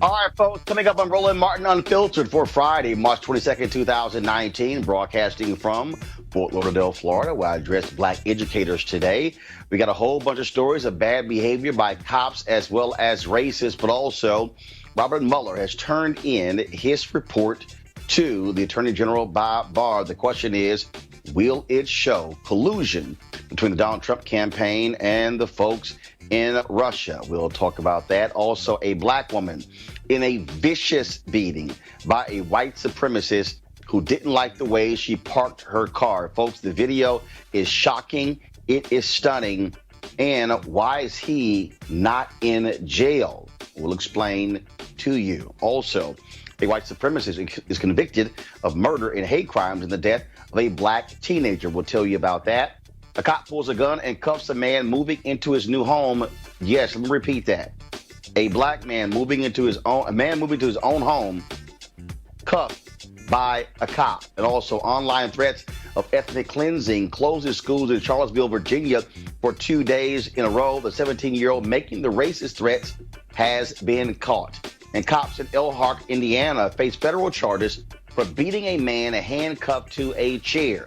All right, folks, coming up on Roland Martin Unfiltered for Friday, March 22nd, 2019, broadcasting from Fort Lauderdale, Florida, where I address black educators today. We got a whole bunch of stories of bad behavior by cops as well as racists, but also Robert Mueller has turned in his report to the Attorney General Bob Barr. The question is, will it show collusion between the Donald Trump campaign and the folks in Russia? We'll talk about that. Also, a black woman in a vicious beating by a white supremacist who didn't like the way she parked her car. Folks, the video is shocking. It is stunning. And why is he not in jail? We'll explain to you. Also, a white supremacist is convicted of murder and hate crimes in the death of a black teenager. We'll tell you about that. A cop pulls a gun and cuffs a man moving into his new home. Yes, let me repeat that. A black man moving into his own home, cuffed by a cop. And also online threats of ethnic cleansing closes schools in Charlottesville, Virginia for 2 days in a row. The 17-year-old making the racist threats has been caught. And cops in Elkhart, Indiana face federal charges for beating a man handcuffed to a chair.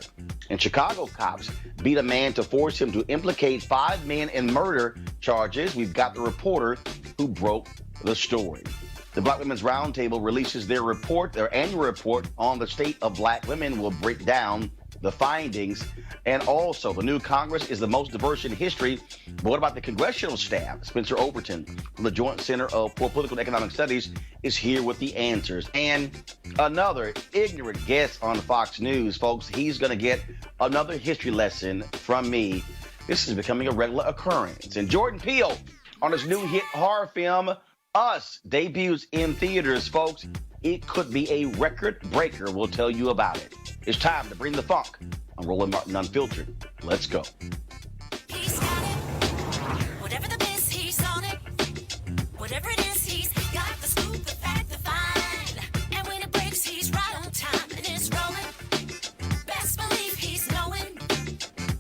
And Chicago cops beat a man to force him to implicate 5 men in murder charges. We've got the reporter who broke the story. The Black Women's Roundtable releases their annual report on the state of black women. We'll break down the findings. And also, the new Congress is the most diverse in history. But what about the congressional staff? Spencer Overton from the Joint Center for Political and Economic Studies is here with the answers. And another ignorant guest on Fox News, folks. He's going to get another history lesson from me. This is becoming a regular occurrence. And Jordan Peele on his new hit horror film, Us, debuts in theaters, folks. It could be a record breaker. We'll tell you about it. It's time to bring the funk on Roland Martin Unfiltered. Let's go. He's got it. Whatever the biz, he's on it. Whatever it is, he's got the scoop, the fact, the find. And when it breaks, he's right on time and it's rolling. Best believe he's knowing.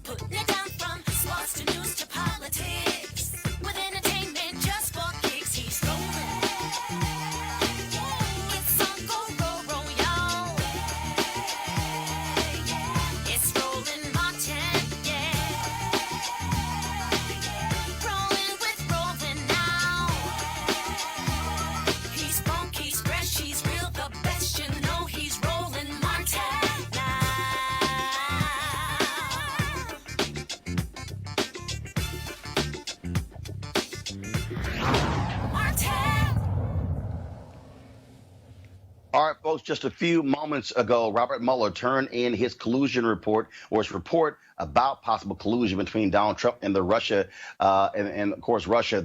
Putting it down from sports to news to politics. With entertainment just for kicks, he's rolling. It's on Go, y'all. It's Roland Martin, yeah. Rolling with Roland now. He's funky, he's fresh, he's real, the best, you know he's Roland Martin now. Martin. All right, folks, just a few moments ago, Robert Mueller turned in his collusion report, or his report about possible collusion between Donald Trump and the Russia, and of course, Russia.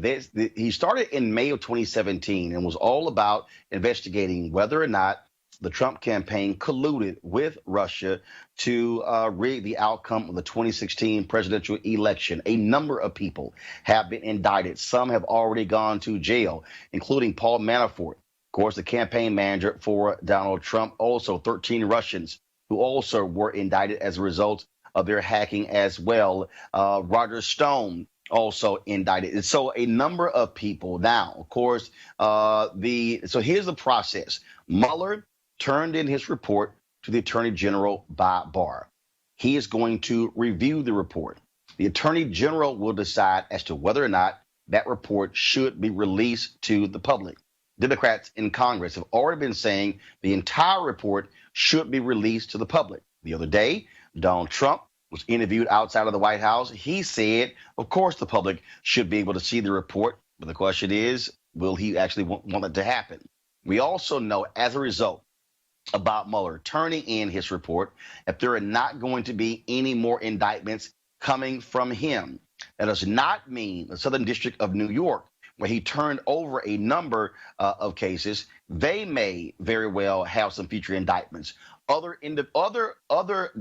He started in May of 2017 and was all about investigating whether or not the Trump campaign colluded with Russia to rig the outcome of the 2016 presidential election. A number of people have been indicted. Some have already gone to jail, including Paul Manafort, of course, the campaign manager for Donald Trump. Also, 13 Russians who also were indicted as a result of their hacking as well. Roger Stone also indicted. And so a number of people now, of course, so here's the process. Mueller turned in his report to the Attorney General Bob Barr. He is going to review the report. The Attorney General will decide as to whether or not that report should be released to the public. Democrats in Congress have already been saying the entire report should be released to the public. The other day, Donald Trump was interviewed outside of the White House. He said, of course, the public should be able to see the report. But the question is, will he actually want it to happen? We also know, as a result of Bob Mueller turning in his report, if there are not going to be any more indictments coming from him. That does not mean the Southern District of New York, where he turned over a number of cases, they may very well have some future indictments. Other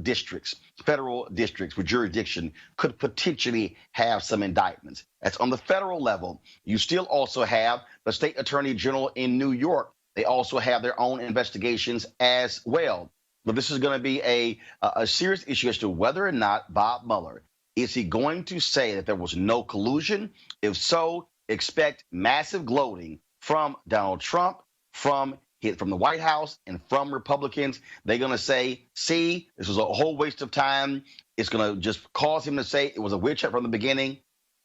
districts, federal districts with jurisdiction, could potentially have some indictments. That's on the federal level. You still also have the state attorney general in New York. They also have their own investigations as well. But this is going to be a serious issue as to whether or not Bob Mueller, is he going to say that there was no collusion? If so, expect massive gloating from Donald Trump, from the White House, and from Republicans. They're going to say, see, this was a whole waste of time. It's going to just cause him to say it was a witch hunt from the beginning.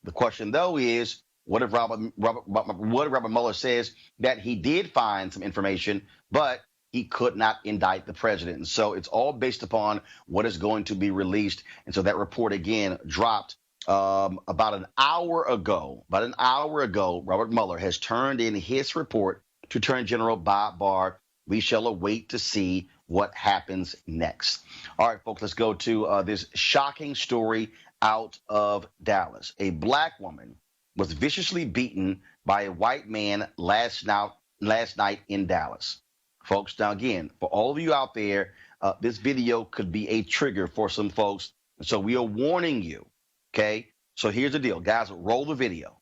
The question, though, is what if Robert Mueller says that he did find some information, but he could not indict the president? And so it's all based upon what is going to be released. And so that report, again, dropped about an hour ago. Robert Mueller has turned in his report to Attorney General Bob Barr. We shall await to see what happens next. All right, folks, let's go to this shocking story out of Dallas. A black woman was viciously beaten by a white man last night in Dallas. Folks, now again, for all of you out there, this video could be a trigger for some folks. So we are warning you, okay? So here's the deal. Guys, roll the video.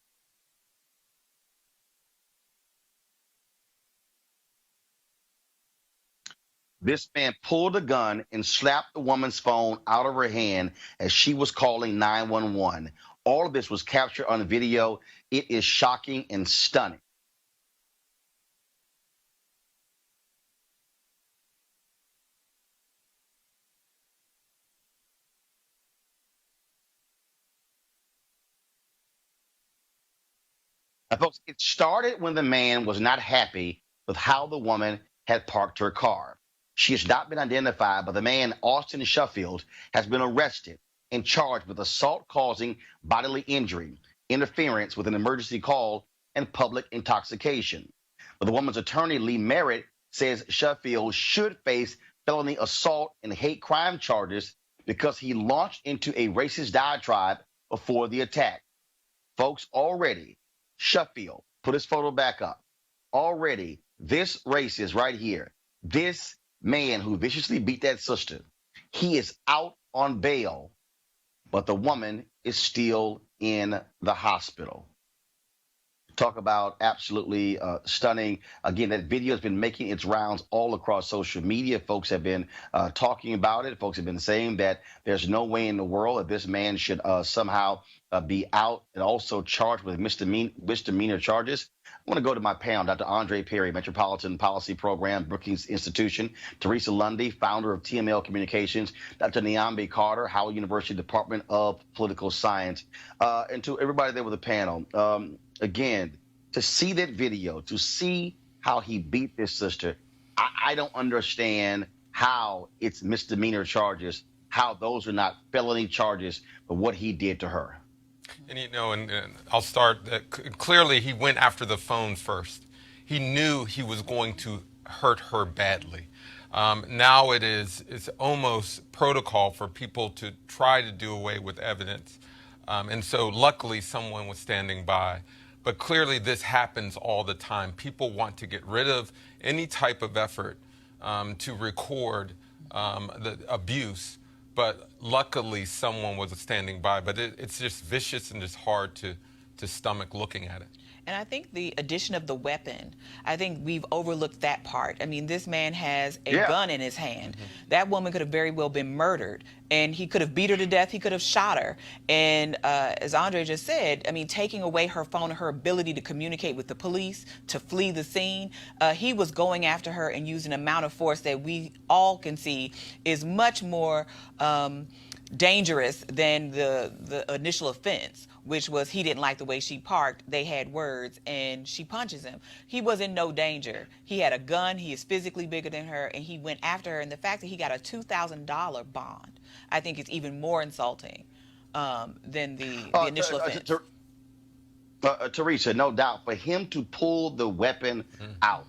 This man pulled a gun and slapped the woman's phone out of her hand as she was calling 911. All of this was captured on video. It is shocking and stunning. Now, folks, it started when the man was not happy with how the woman had parked her car. She has not been identified, but the man, Austin Sheffield, has been arrested and charged with assault causing bodily injury, interference with an emergency call, and public intoxication. But the woman's attorney, Lee Merritt, says Sheffield should face felony assault and hate crime charges because he launched into a racist diatribe before the attack. Folks, already, Sheffield, put his photo back up. Already, this racist right here, this man who viciously beat that sister, he is out on bail, but the woman is still in the hospital. Talk about absolutely stunning. Again, that video has been making its rounds all across social media. Folks have been talking about it. Folks have been saying that there's no way in the world that this man should somehow be out and also charged with misdemeanor charges. I want to go to my panel, Dr. Andre Perry, Metropolitan Policy Program, Brookings Institution, Teresa Lundy, founder of TML Communications, Dr. Niambi Carter, Howard University Department of Political Science, and to everybody there with the panel. Again, to see that video, to see how he beat this sister, I don't understand how it's misdemeanor charges, how those are not felony charges for what he did to her. And and I'll start. Clearly, he went after the phone first. He knew he was going to hurt her badly. Now it's almost protocol for people to try to do away with evidence. And so luckily someone was standing by. But clearly this happens all the time. People want to get rid of any type of effort to record the abuse. But luckily someone was standing by. But it's just vicious and just hard to stomach looking at it. And I think the addition of the weapon, I think we've overlooked that part. I mean, this man has a gun in his hand. Mm-hmm. That woman could have very well been murdered. And he could have beat her to death. He could have shot her. And as Andre just said, I mean, taking away her phone and her ability to communicate with the police, to flee the scene, he was going after her and using an amount of force that we all can see is much more dangerous than the initial offense, which was he didn't like the way she parked. They had words, and she punches him. He was in no danger. He had a gun. He is physically bigger than her, and he went after her. And the fact that he got a $2,000 bond, I think, is even more insulting than the initial offense. Teresa, no doubt, for him to pull the weapon out,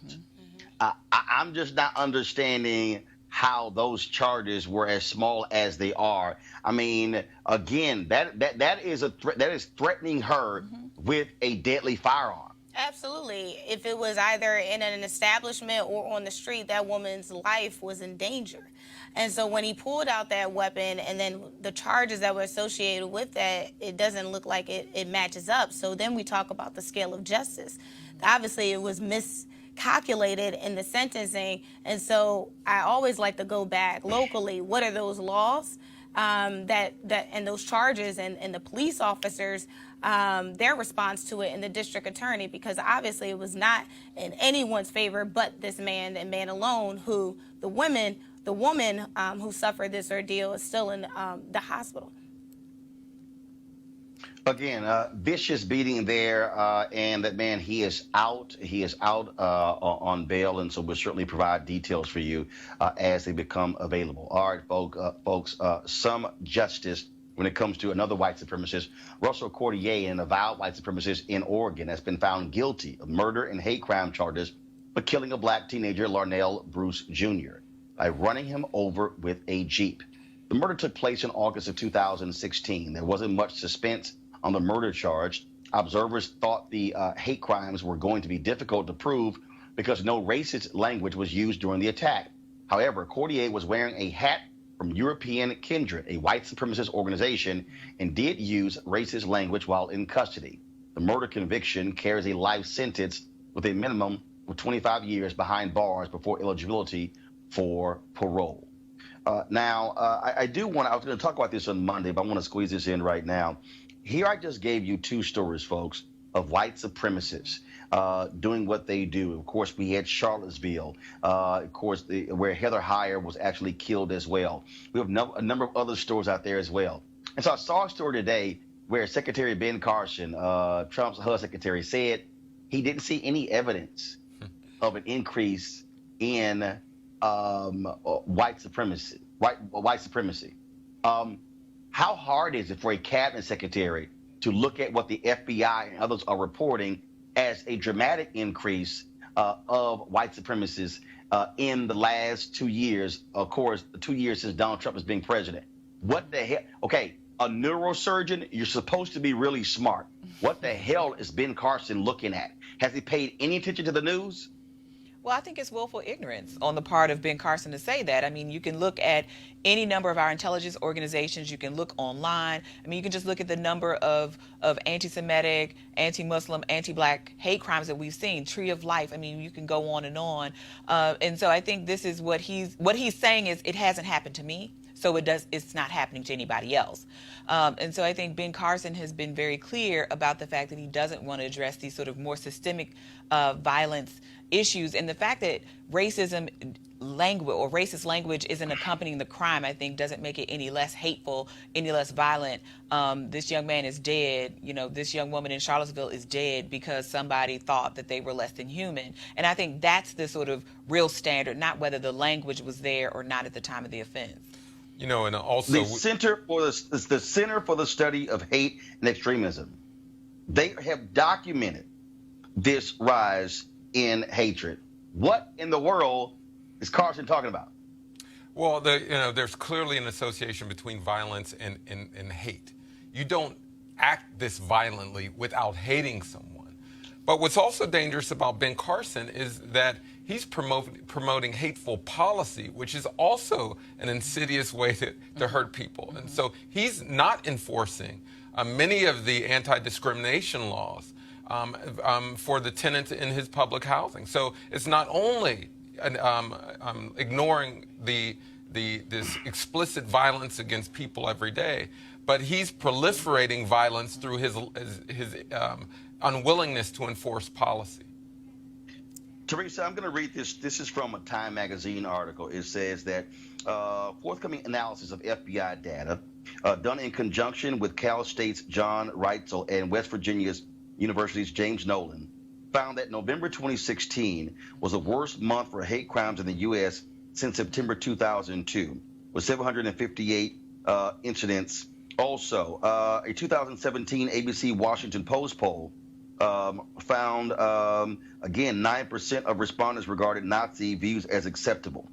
I'm just not understanding how those charges were as small as they are. I mean, again, that is a that is threatening her with a deadly firearm. Absolutely. If it was either in an establishment or on the street, that woman's life was in danger. And so when he pulled out that weapon and then the charges that were associated with that, it doesn't look like it matches up. So then we talk about the scale of justice. Obviously, it was miscalculated in the sentencing. And so I always like to go back locally. What are those laws? and those charges and the police officers, their response to it, and the district attorney, because obviously it was not in anyone's favor but this man and man alone, who the woman who suffered this ordeal is still in the hospital. Again, vicious beating there, and that man, he is out. He is out on bail, and so we'll certainly provide details for you as they become available. All right, folks, some justice when it comes to another white supremacist, Russell Cordier, an avowed white supremacist in Oregon, has been found guilty of murder and hate crime charges for killing a black teenager, Larnell Bruce Jr., by running him over with a Jeep. The murder took place in August of 2016. There wasn't much suspense on the murder charge. Observers thought the hate crimes were going to be difficult to prove because no racist language was used during the attack. However, Cordier was wearing a hat from European Kindred, a white supremacist organization, and did use racist language while in custody. The murder conviction carries a life sentence with a minimum of 25 years behind bars before eligibility for parole. Now, I was going to talk about this on Monday, but I want to squeeze this in right now. Here I just gave you two stories, folks, of white supremacists doing what they do. Of course, we had Charlottesville, where Heather Heyer was actually killed as well. We have a number of other stories out there as well. And so I saw a story today where Secretary Ben Carson, Trump's HUD secretary, said he didn't see any evidence of an increase in white supremacy. How hard is it for a cabinet secretary to look at what the FBI and others are reporting as a dramatic increase of white supremacists in the last 2 years? Of course, the 2 years since Donald Trump is being president. What the hell? Okay, a neurosurgeon, you're supposed to be really smart. What the hell is Ben Carson looking at? Has he paid any attention to the news? Well, I think it's willful ignorance on the part of Ben Carson to say that. I mean, you can look at any number of our intelligence organizations. You can look online. I mean, you can just look at the number of anti-Semitic, anti-Muslim, anti-Black hate crimes that we've seen. Tree of Life. I mean, you can go on and on. And so I think this is what he's saying is it hasn't happened to me. So it's not happening to anybody else. And so I think Ben Carson has been very clear about the fact that he doesn't want to address these sort of more systemic violence issues. And the fact that racism language or racist language isn't accompanying the crime, I think, doesn't make it any less hateful, any less violent. This young man is dead. You know, this young woman in Charlottesville is dead because somebody thought that they were less than human. And I think that's the sort of real standard, not whether the language was there or not at the time of the offense. You know, and also the Center for the Study of Hate and Extremism, they have documented this rise in hatred. What in the world is Carson talking about? Well, there's clearly an association between violence and hate. You don't act this violently without hating someone. But what's also dangerous about Ben Carson is that he's promoting hateful policy, which is also an insidious way to hurt people. And so he's not enforcing many of the anti-discrimination laws for the tenants in his public housing. So it's not only ignoring this explicit violence against people every day, but he's proliferating violence through his unwillingness to enforce policy. Teresa, I'm going to read this. This is from a Time magazine article. It says that forthcoming analysis of FBI data done in conjunction with Cal State's John Reitzel and West Virginia's University's James Nolan found that November 2016 was the worst month for hate crimes in the U.S. since September 2002, with 758 incidents. Also, a 2017 ABC Washington Post poll found, again, 9% of respondents regarded Nazi views as acceptable.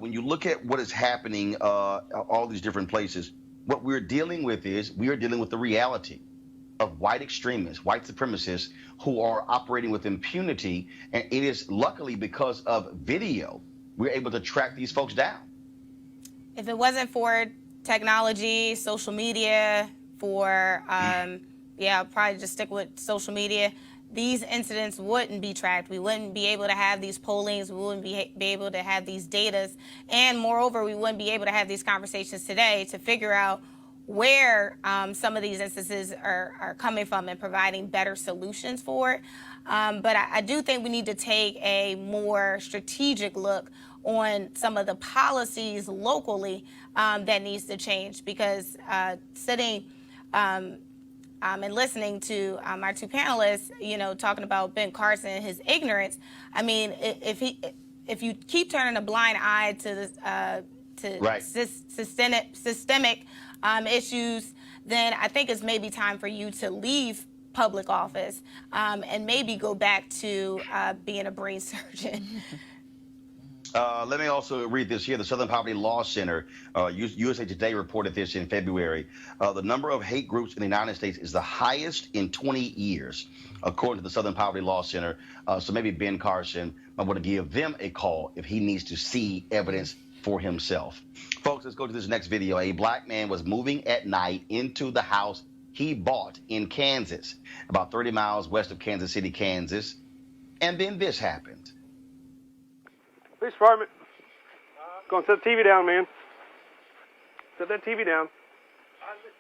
When you look at what is happening all these different places, what we're dealing with is we are dealing with the reality of white extremists, white supremacists who are operating with impunity. And it is luckily because of video, we're able to track these folks down. If it wasn't for technology, social media, I'll probably just stick with social media. these incidents wouldn't be tracked. We wouldn't be able to have these pollings. We wouldn't be able to have these datas. And moreover, we wouldn't be able to have these conversations today to figure out where some of these instances are coming from and providing better solutions for it. But I do think we need to take a more strategic look on some of the policies locally that needs to change, because sitting and listening to our two panelists, talking about Ben Carson and his ignorance. I mean, if you keep turning a blind eye to Right. systemic issues, then I think it's maybe time for you to leave public office and maybe go back to being a brain surgeon. Let me also read this here. The Southern Poverty Law Center, USA Today reported this in February. The number of hate groups in the United States is the highest in 20 years, according to the Southern Poverty Law Center. So maybe Ben Carson might want to give them a call if he needs to see evidence for himself. Folks, let's go to this next video. A black man was moving at night into the house he bought in Kansas, about 30 miles west of Kansas City, Kansas. And then this happened. Police department. Go and set the TV down, man. Set that TV down. I just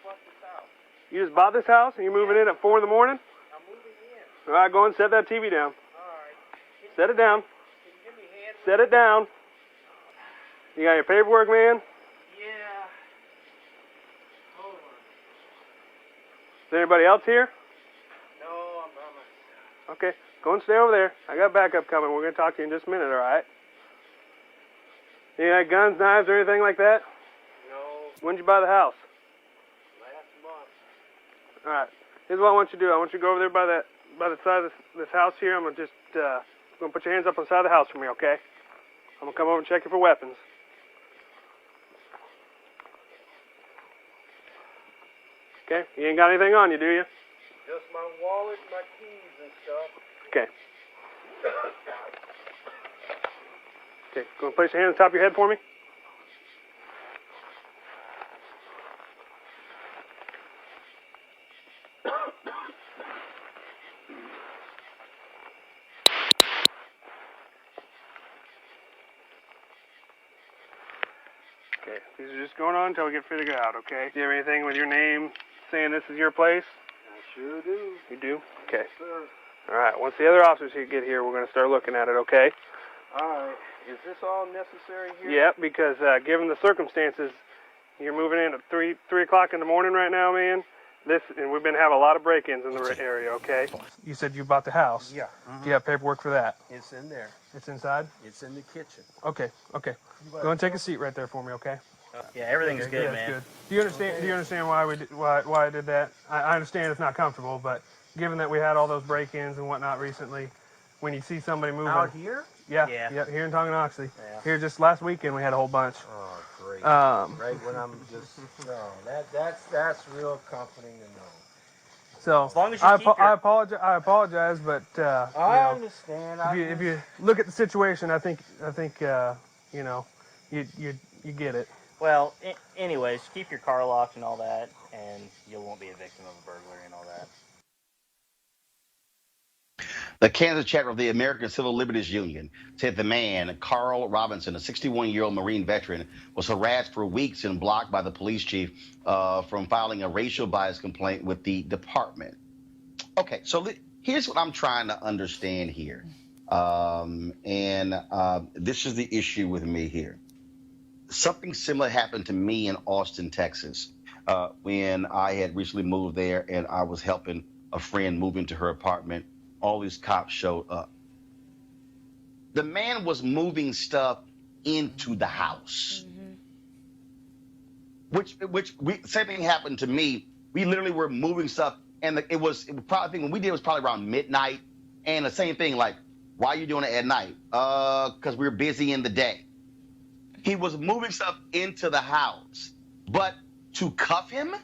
bought this house. You just bought this house and you're moving in at 4 in the morning? I'm moving in. All right, go and set that TV down. All right. Set it down. Can you give me a hand? Set it down. You got your paperwork, man? Yeah. Hold on. Is there anybody else here? No, I'm by myself. Okay, go and stay over there. I got backup coming. We're going to talk to you in just a minute, all right? You got guns, knives, or anything like that? No, When'd you buy the house? last month. All right. Here's what I want you to do. I want you to go over there by the side of this house here. I'm going to just put your hands up on the side of the house for me, okay? I'm going to come over and check you for weapons. Okay, you ain't got anything on you, do you? Just my wallet, my keys and stuff. Okay. Okay, go and place your hand on top of your head for me. Okay, these are just going on until we get figured out, okay? Do you have anything with your name saying this is your place? I sure do. You do? Okay. Sir. All right, once the other officers here get here, we're going to start looking at it, okay? All right. Is this all necessary here? Yeah, because given the circumstances, you're moving in at 3 o'clock in the morning right now, man. And we've been having a lot of break-ins in the area, okay? You said you bought the house. Yeah. Do you have paperwork for that? It's in there. It's inside? It's in the kitchen. Okay. Go and take a seat right there for me, okay? Yeah, everything's good, yeah, man. Good. Do you understand why I did that? I understand it's not comfortable, but given that we had all those break-ins and whatnot recently, when you see somebody moving Out here? Yeah, Yeah. here in Tonganoxie. Yeah. Here just last weekend we had a whole bunch. Oh, great. Right when I'm just, no, that's real comforting to know. So As long as you I keep your- apologize, but I understand. if you look at the situation, I think you get it. Well, anyways, keep your car locked and all that, and you won't be a victim of a burglary and all that. The Kansas chapter of the American Civil Liberties Union said the man, Carl Robinson, a 61-year-old Marine veteran, was harassed for weeks and blocked by the police chief from filing a racial bias complaint with the department. Okay, so here's what I'm trying to understand here. This is the issue with me here. Something similar happened to me in Austin, Texas, when I had recently moved there and I was helping a friend move into her apartment. All these cops showed up. The man was moving stuff into the house, same thing happened to me. We literally were moving stuff, and it was probably when we did it was probably around midnight, and the same thing like, why are you doing it at night? Because we were busy in the day. He was moving stuff into the house, but to cuff him,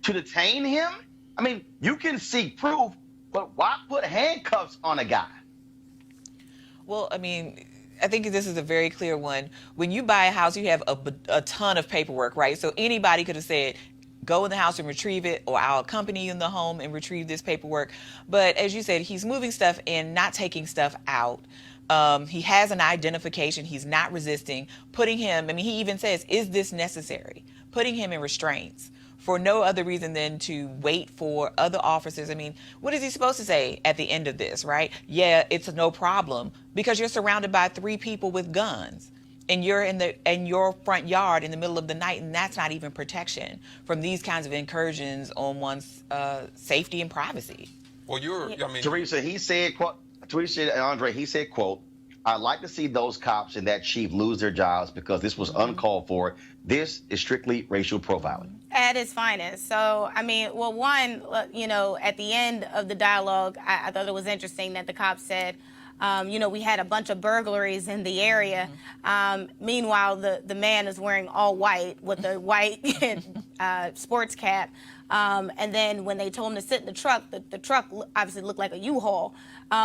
to detain him. I mean, you can seek proof, but why put handcuffs on a guy? Well, I mean, I think this is a very clear one. When you buy a house, you have a ton of paperwork, right? So anybody could have said, go in the house and retrieve it, or I'll accompany you in the home and retrieve this paperwork. But as you said, he's moving stuff in, not taking stuff out. He has an identification. He's not resisting. Putting him, I mean, he even says, is this necessary? Putting him in restraints for no other reason than to wait for other officers. I mean, what is he supposed to say at the end of this, right? Yeah, it's no problem, because you're surrounded by 3 people with guns and you're in your front yard in the middle of the night, and that's not even protection from these kinds of incursions on one's safety and privacy. Well, I mean, Teresa, he said, quote, Teresa and Andre, he said, quote, I'd like to see those cops and that chief lose their jobs because this was uncalled for. This is strictly racial profiling. At its finest. So, I mean, well, one, you know, at the end of the dialogue, I thought it was interesting that the cops said, you know, we had a bunch of burglaries in the area. Meanwhile, the man is wearing all white with a white sports cap. And then when they told him to sit in the truck obviously looked like a U-Haul,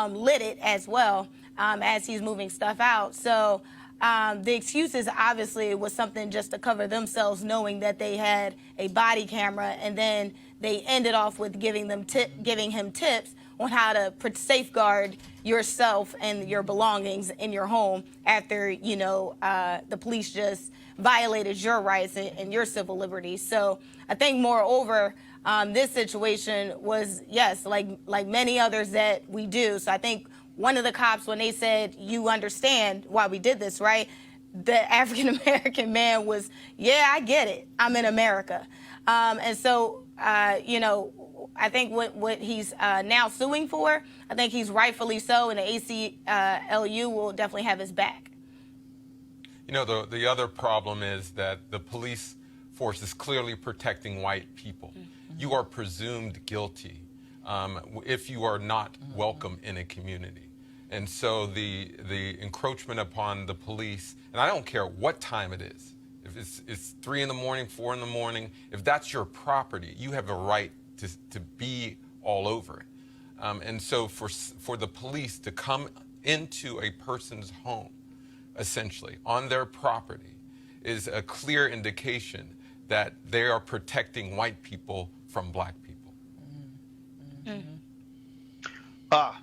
lit it as well as he's moving stuff out. So the excuses obviously was something just to cover themselves, knowing that they had a body camera, and then they ended off with giving him tips on how to safeguard yourself and your belongings in your home after, you know, the police just violated your rights and your civil liberties. So I think, moreover, this situation was, yes, like many others that we do. So I think one of the cops, when they said, you understand why we did this, right? The African-American man was, yeah, I get it. I'm in America. And so, you know, I think what he's now suing for, I think he's rightfully so, and the ACLU will definitely have his back. You know, the other problem is that the police force is clearly protecting white people. You are presumed guilty if you are not welcome in a community. And so the encroachment upon the police, and I don't care what time it is, if it's 3 in the morning, 4 in the morning, if that's your property, you have a right to be all over it. And so for the police to come into a person's home, essentially, on their property, is a clear indication that they are protecting white people from black people.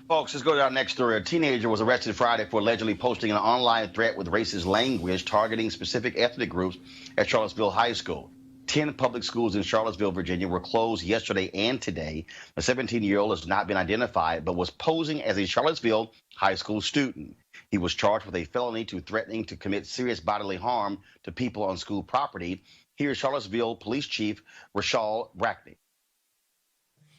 Folks, let's go to our next story. A teenager was arrested Friday for allegedly posting an online threat with racist language targeting specific ethnic groups at Charlottesville High School. 10 public schools in Charlottesville, Virginia were closed yesterday and today. The 17-year-old has not been identified, but was posing as a Charlottesville high school student. He was charged with a felony to threatening to commit serious bodily harm to people on school property. Here's Charlottesville Police Chief Rashal Brackney.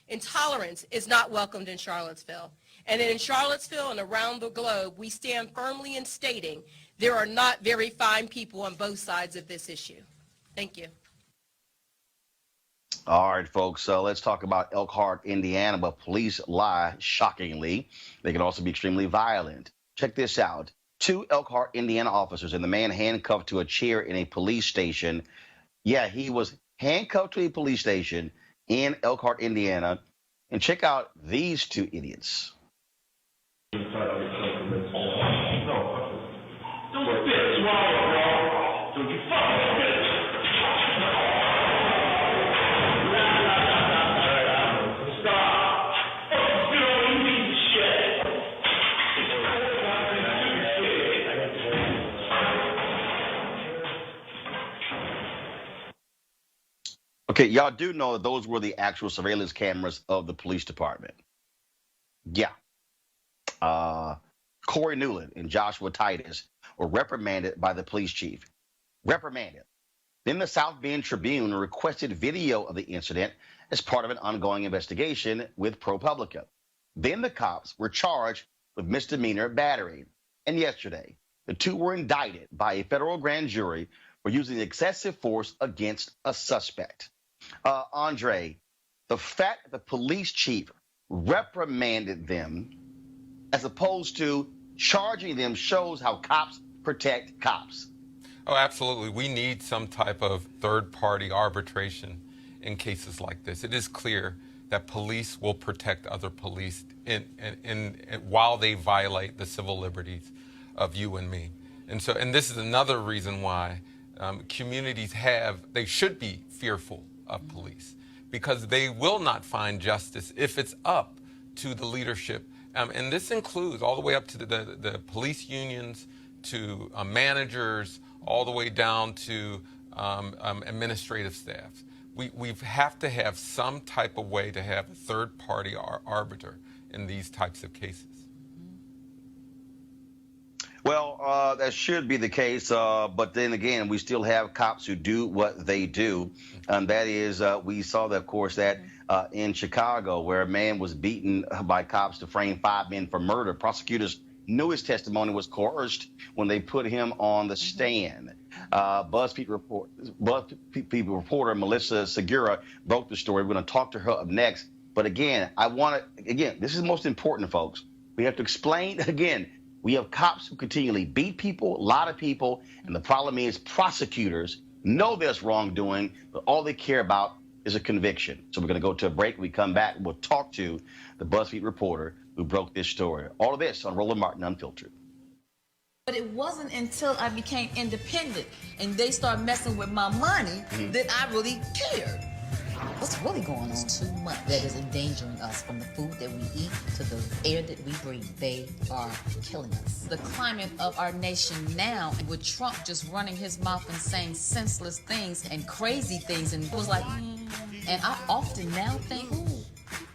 Intolerance is not welcomed in Charlottesville. And in Charlottesville and around the globe, we stand firmly in stating there are not very fine people on both sides of this issue. Thank you. All right, folks, so let's talk about Elkhart, Indiana, but police lie shockingly. They can also be extremely violent. Check this out. 2 Elkhart, Indiana officers and the man handcuffed to a chair in a police station. Yeah, he was handcuffed to a police station in Elkhart, Indiana. And check out these 2 idiots. Don't spit, swallow, bro. Don't you fucking spit. Stop. You don't need shit. Okay, y'all do know that those were the actual surveillance cameras of the police department. Yeah. Corey Newland and Joshua Titus were reprimanded by the police chief. Reprimanded. Then the South Bend Tribune requested video of the incident as part of an ongoing investigation with ProPublica. Then the cops were charged with misdemeanor battery. And yesterday, the 2 were indicted by a federal grand jury for using excessive force against a suspect. Andre, the fact that the police chief reprimanded them as opposed to charging them shows how cops protect cops. Oh, absolutely. We need some type of third-party arbitration in cases like this. It is clear that police will protect other police while they violate the civil liberties of you and me. And this is another reason why communities they should be fearful of police, because they will not find justice if it's up to the leadership. And this includes all the way up to the police unions, to managers, all the way down to administrative staff. We have to have some type of way to have a third-party arbiter in these types of cases. Well, that should be the case, but then again, we still have cops who do what they do, and that is, we saw, that, of course, that in Chicago, where a man was beaten by cops to frame 5 men for murder. Prosecutors knew his testimony was coerced when they put him on the stand. BuzzFeed reporter Melissa Segura broke the story. We're going to talk to her up next. But again, this is most important, folks. We have to explain again. We have cops who continually beat people, a lot of people, and the problem is prosecutors know there's wrongdoing, but all they care about is a conviction. So we're going to go to a break. When we come back, we'll talk to the BuzzFeed reporter who broke this story. All of this on Roland Martin Unfiltered. But it wasn't until I became independent and they started messing with my money that I really cared. What's really going on? It's too much that is endangering us, from the food that we eat to the air that we breathe. They are killing us. The climate of our nation now, with Trump just running his mouth and saying senseless things and crazy things, and it was like, and I often now think,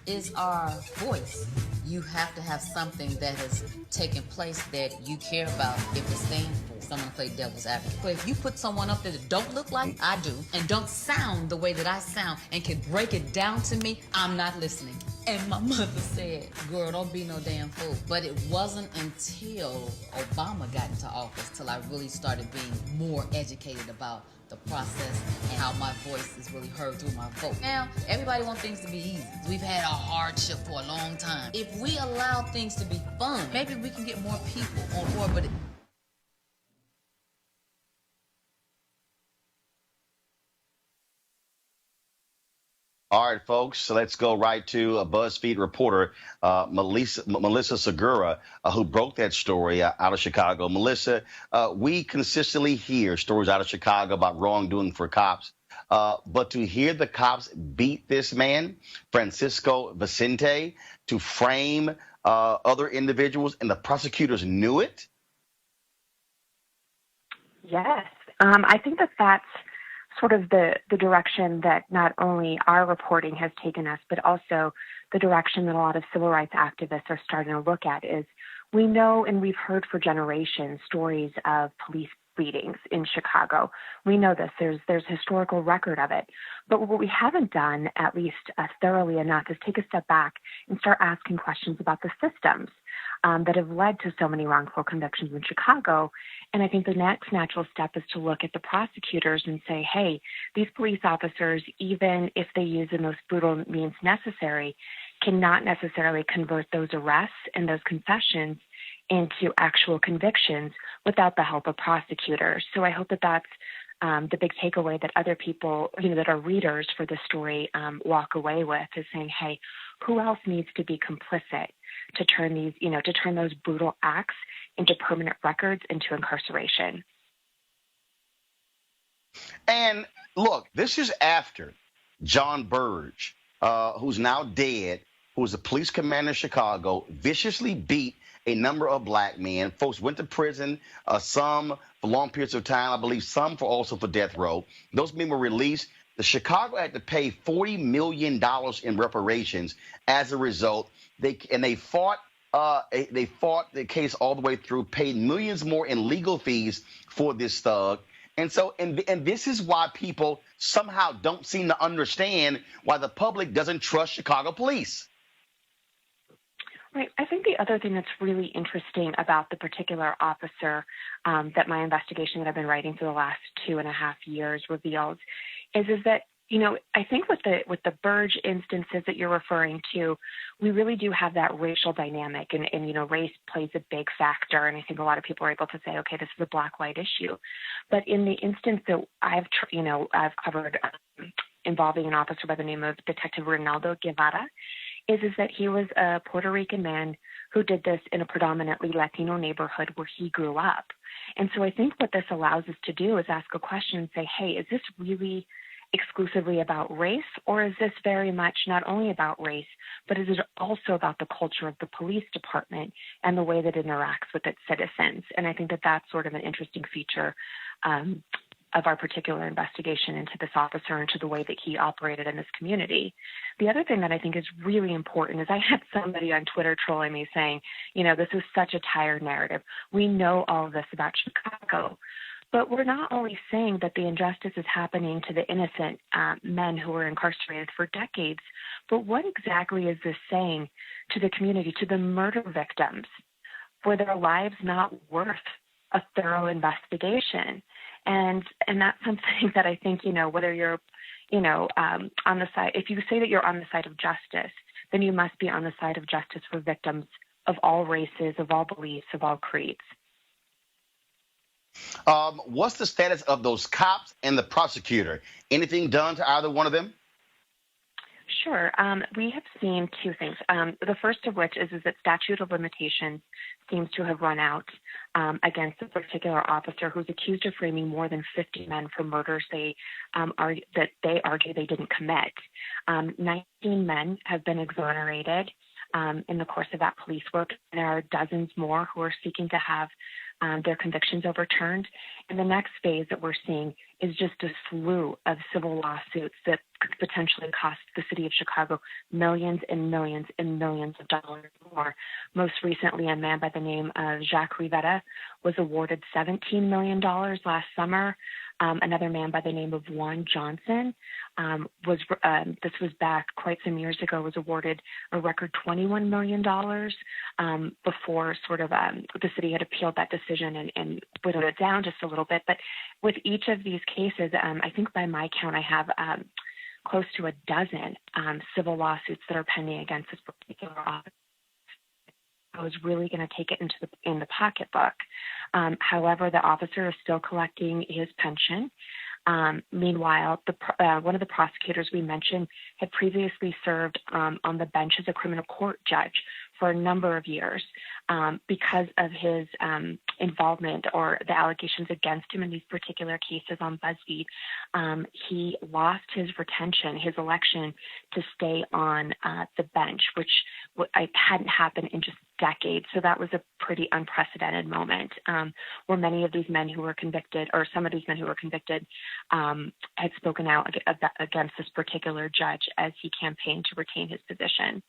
is our voice. You have to have something that has taken place that you care about if it stands for. Someone play devil's advocate. But if you put someone up there that don't look like I do and don't sound the way that I sound and can break it down to me, I'm not listening. And my mother said, girl, don't be no damn fool. But it wasn't until Obama got into office till I really started being more educated about the process and how my voice is really heard through my vote. Now, everybody wants things to be easy. We've had a hardship for a long time. If we allow things to be fun, maybe we can get more people on board, but All right, folks, so let's go right to a BuzzFeed reporter, Melissa Segura, who broke that story out of Chicago. Melissa, we consistently hear stories out of Chicago about wrongdoing for cops, but to hear the cops beat this man, Francisco Vicente, to frame other individuals, and the prosecutors knew it? Yes, I think that's sort of the direction that not only our reporting has taken us, but also the direction that a lot of civil rights activists are starting to look at. Is we know, and we've heard for generations, stories of police beatings in Chicago. We know this. There's historical record of it. But what we haven't done, at least thoroughly enough, is take a step back and start asking questions about the systems that have led to so many wrongful convictions in Chicago. And I think the next natural step is to look at the prosecutors and say, hey, these police officers, even if they use the most brutal means necessary, cannot necessarily convert those arrests and those confessions into actual convictions without the help of prosecutors. So I hope that that's the big takeaway that other people, that are readers for the story walk away with, is saying, hey, who else needs to be complicit to turn these, to turn those brutal acts into permanent records, into incarceration? And look, this is after Jon Burge, who's now dead, who was a police commander in Chicago, viciously beat a number of black men. Folks went to prison, some for long periods of time, I believe some also for death row. Those men were released. The Chicago had to pay $40 million in reparations as a result. They fought the case all the way through, paid millions more in legal fees for this thug. And so, and this is why people somehow don't seem to understand why the public doesn't trust Chicago police. Right. I think the other thing that's really interesting about the particular officer that my investigation that I've been writing for the last 2.5 years reveals is that, I think with the Burge instances that you're referring to, we really do have that racial dynamic, and race plays a big factor. And I think a lot of people are able to say, okay, this is a black-white issue. But in the instance that I've covered involving an officer by the name of Detective Ronaldo Guevara, is that he was a Puerto Rican man who did this in a predominantly Latino neighborhood where he grew up. And so I think what this allows us to do is ask a question and say, hey, is this really exclusively about race, or is this very much not only about race, but is it also about the culture of the police department and the way that it interacts with its citizens? And I think that that's sort of an interesting feature of our particular investigation into this officer and to the way that he operated in this community. The other thing that I think is really important is I had somebody on Twitter trolling me saying, this is such a tired narrative. We know all of this about Chicago. But we're not only saying that the injustice is happening to the innocent men who were incarcerated for decades, but what exactly is this saying to the community, to the murder victims? Were their lives not worth a thorough investigation? And that's something that I think, whether you're, on the side, if you say that you're on the side of justice, then you must be on the side of justice for victims of all races, of all beliefs, of all creeds. What's the status of those cops and the prosecutor? Anything done to either one of them? Sure. We have seen two things. The first of which is that statute of limitations seems to have run out against a particular officer who's accused of framing more than 50 men for murders they argue they didn't commit. 19 men have been exonerated in the course of that police work. And there are dozens more who are seeking to have their convictions overturned. And the next phase that we're seeing is just a slew of civil lawsuits that could potentially cost the city of Chicago millions and millions and millions of dollars more. Most recently, a man by the name of Jacques Rivera was awarded $17 million last summer. Another man by the name of Juan Johnson this was back quite some years ago, was awarded a record $21 million before sort of the city had appealed that decision and whittled it down just a little bit. But with each of these cases, I think by my count, I have close to a dozen civil lawsuits that are pending against this particular office. I was really going to take it in the pocketbook. However, the officer is still collecting his pension. Meanwhile, one of the prosecutors we mentioned had previously served on the bench as a criminal court judge for a number of years because of his involvement or the allegations against him in these particular cases on BuzzFeed. He lost his retention, his election to stay on the bench, which hadn't happened in just decades. So that was a pretty unprecedented moment where many of these men who were convicted, or some of these men who were convicted, had spoken out against this particular judge as he campaigned to retain his position.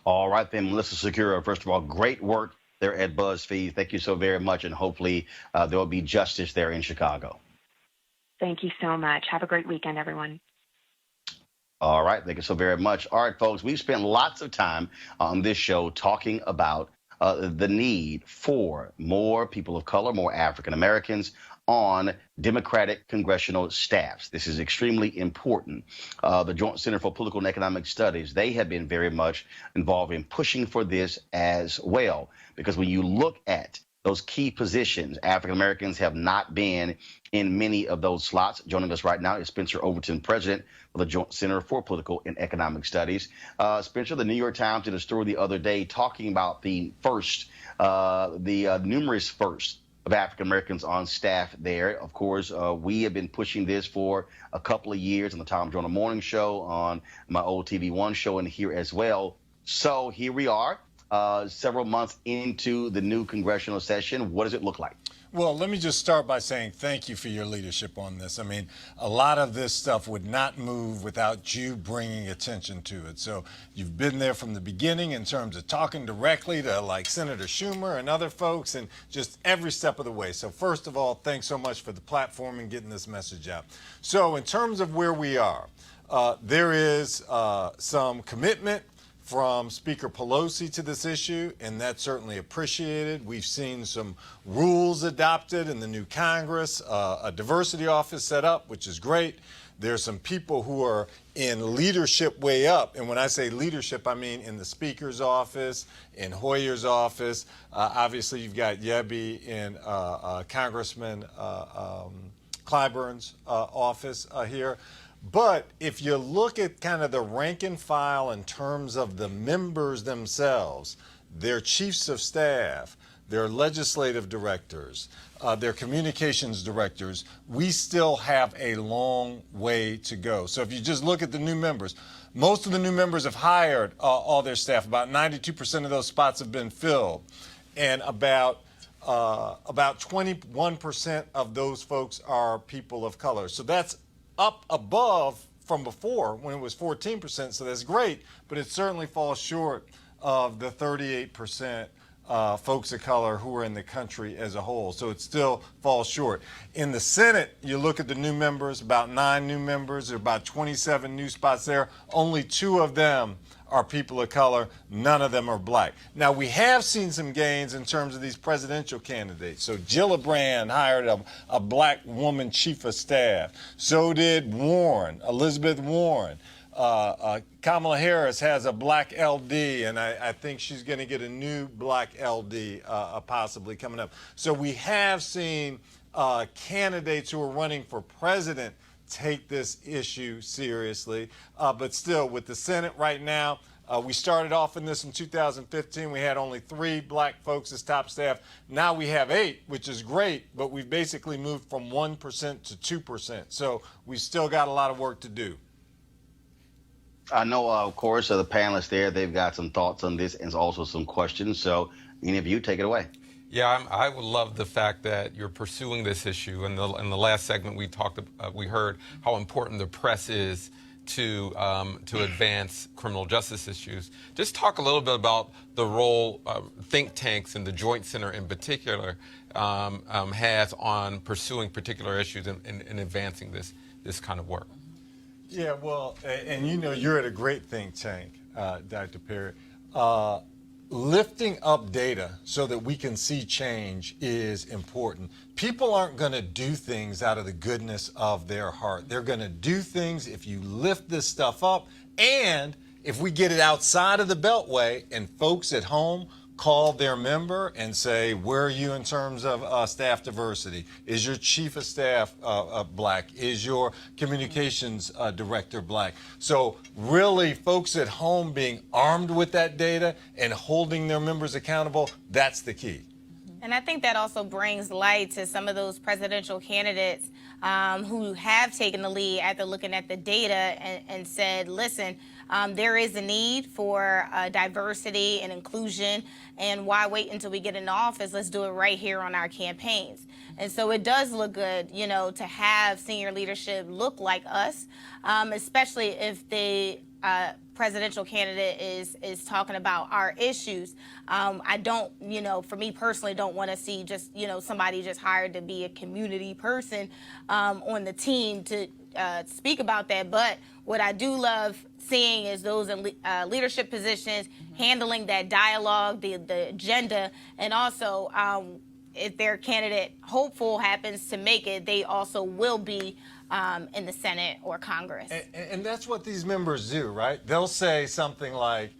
All right, then, Melissa Segura, first of all, great work there at BuzzFeed. Thank you so very much, and hopefully there will be justice there in Chicago. Thank you so much. Have a great weekend, everyone. All right, thank you so very much. All right, folks, we've spent lots of time on this show talking about the need for more people of color, more African Americans on Democratic congressional staffs. This is extremely important. The Joint Center for Political and Economic Studies, they have been very much involved in pushing for this as well, because when you look at those key positions, African Americans have not been in many of those slots. Joining us right now is Spencer Overton, president of the Joint Center for Political and Economic Studies. Spencer, the New York Times did a story the other day talking about the numerous firsts of African Americans on staff there. Of course, we have been pushing this for a couple of years on the Tom Joyner Morning Show, on my old TV1 show, and here as well. So here we are, several months into the new congressional session. What does it look like? Well, let me just start by saying thank you for your leadership on this. I mean, a lot of this stuff would not move without you bringing attention to it. So you've been there from the beginning in terms of talking directly to like Senator Schumer and other folks, and just every step of the way. So first of all, thanks so much for the platform and getting this message out. So in terms of where we are, there is some commitment from Speaker Pelosi to this issue, and that's certainly appreciated. We've seen some rules adopted in the new Congress, a diversity office set up, which is great. There's some people who are in leadership way up, and when I say leadership, I mean in the Speaker's office, in Hoyer's office. Obviously, you've got Yebby in Congressman Clyburn's office here. But if you look at kind of the rank and file in terms of the members themselves, their chiefs of staff, their legislative directors, their communications directors, we still have a long way to go. So if you just look at the new members, most of the new members have hired all their staff. About 92% of those spots have been filled. And about 21% of those folks are people of color. So that's up above from before when it was 14%, so that's great, but it certainly falls short of the 38% folks of color who are in the country as a whole. So it still falls short. In the Senate, you look at the new members, about 9 new members, there are about 27 new spots there. Only 2 of them are people of color. None of them are black. Now, we have seen some gains in terms of these presidential candidates. So Gillibrand hired a black woman chief of staff. So did Warren, Elizabeth Warren. Kamala Harris has a black LD, and I think she's going to get a new black LD possibly coming up. So we have seen candidates who are running for president take this issue seriously. But still, with the Senate right now, we started off in this in 2015. We had only 3 black folks as top staff. Now we have 8, which is great, but we've basically moved from 1% to 2%. So we still got a lot of work to do. I know, of course, the panelists there, they've got some thoughts on this and also some questions. So any of you, take it away. Yeah, I would love the fact that you're pursuing this issue. In the last segment, we heard how important the press is to advance criminal justice issues. Just talk a little bit about the role think tanks and the Joint Center in particular has on pursuing particular issues and advancing this kind of work. Yeah, well, and you know, you're at a great think tank, Dr. Perry. Lifting up data so that we can see change is important. People aren't going to do things out of the goodness of their heart. They're going to do things if you lift this stuff up, and if we get it outside of the Beltway and folks at home call their member and say, where are you in terms of staff diversity? Is your chief of staff black? Is your communications director black? So really, folks at home being armed with that data and holding their members accountable, that's the key. And I think that also brings light to some of those presidential candidates who have taken the lead after looking at the data and said, listen, there is a need for diversity and inclusion, and why wait until we get in office? Let's do it right here on our campaigns. And so it does look good, you know, to have senior leadership look like us, especially if the presidential candidate is talking about our issues. I don't, you know, for me personally, don't want to see just, you know, somebody just hired to be a community person on the team to speak about that. But what I do love seeing is those in leadership positions handling that dialogue, the agenda, and also if their candidate hopeful happens to make it, they also will be in the Senate or Congress. And that's what these members do, right? They'll say something like,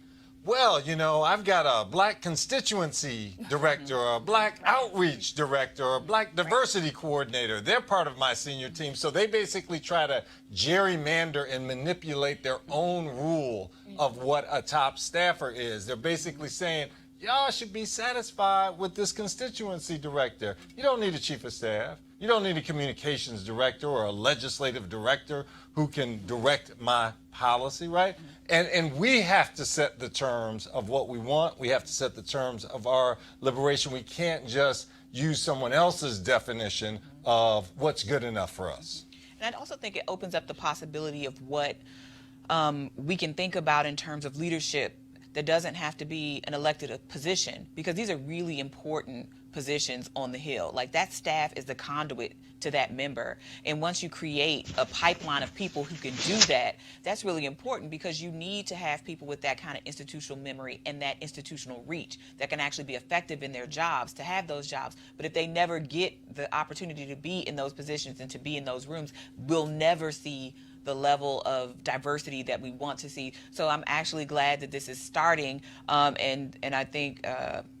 well, you know, I've got a black constituency director, or a black outreach director, or a black diversity coordinator. They're part of my senior team. So they basically try to gerrymander and manipulate their own rule of what a top staffer is. They're basically saying, y'all should be satisfied with this constituency director. You don't need a chief of staff. You don't need a communications director or a legislative director who can direct my policy, right? And we have to set the terms of what we want. We have to set the terms of our liberation. We can't just use someone else's definition of what's good enough for us. And I also think it opens up the possibility of what we can think about in terms of leadership that doesn't have to be an elected position, because these are really important positions on the Hill. Like, that staff is the conduit to that member. And once you create a pipeline of people who can do that, that's really important, because you need to have people with that kind of institutional memory and that institutional reach that can actually be effective in their jobs, to have those jobs. But if they never get the opportunity to be in those positions and to be in those rooms, we'll never see the level of diversity that we want to see. So I'm actually glad that this is starting, and I think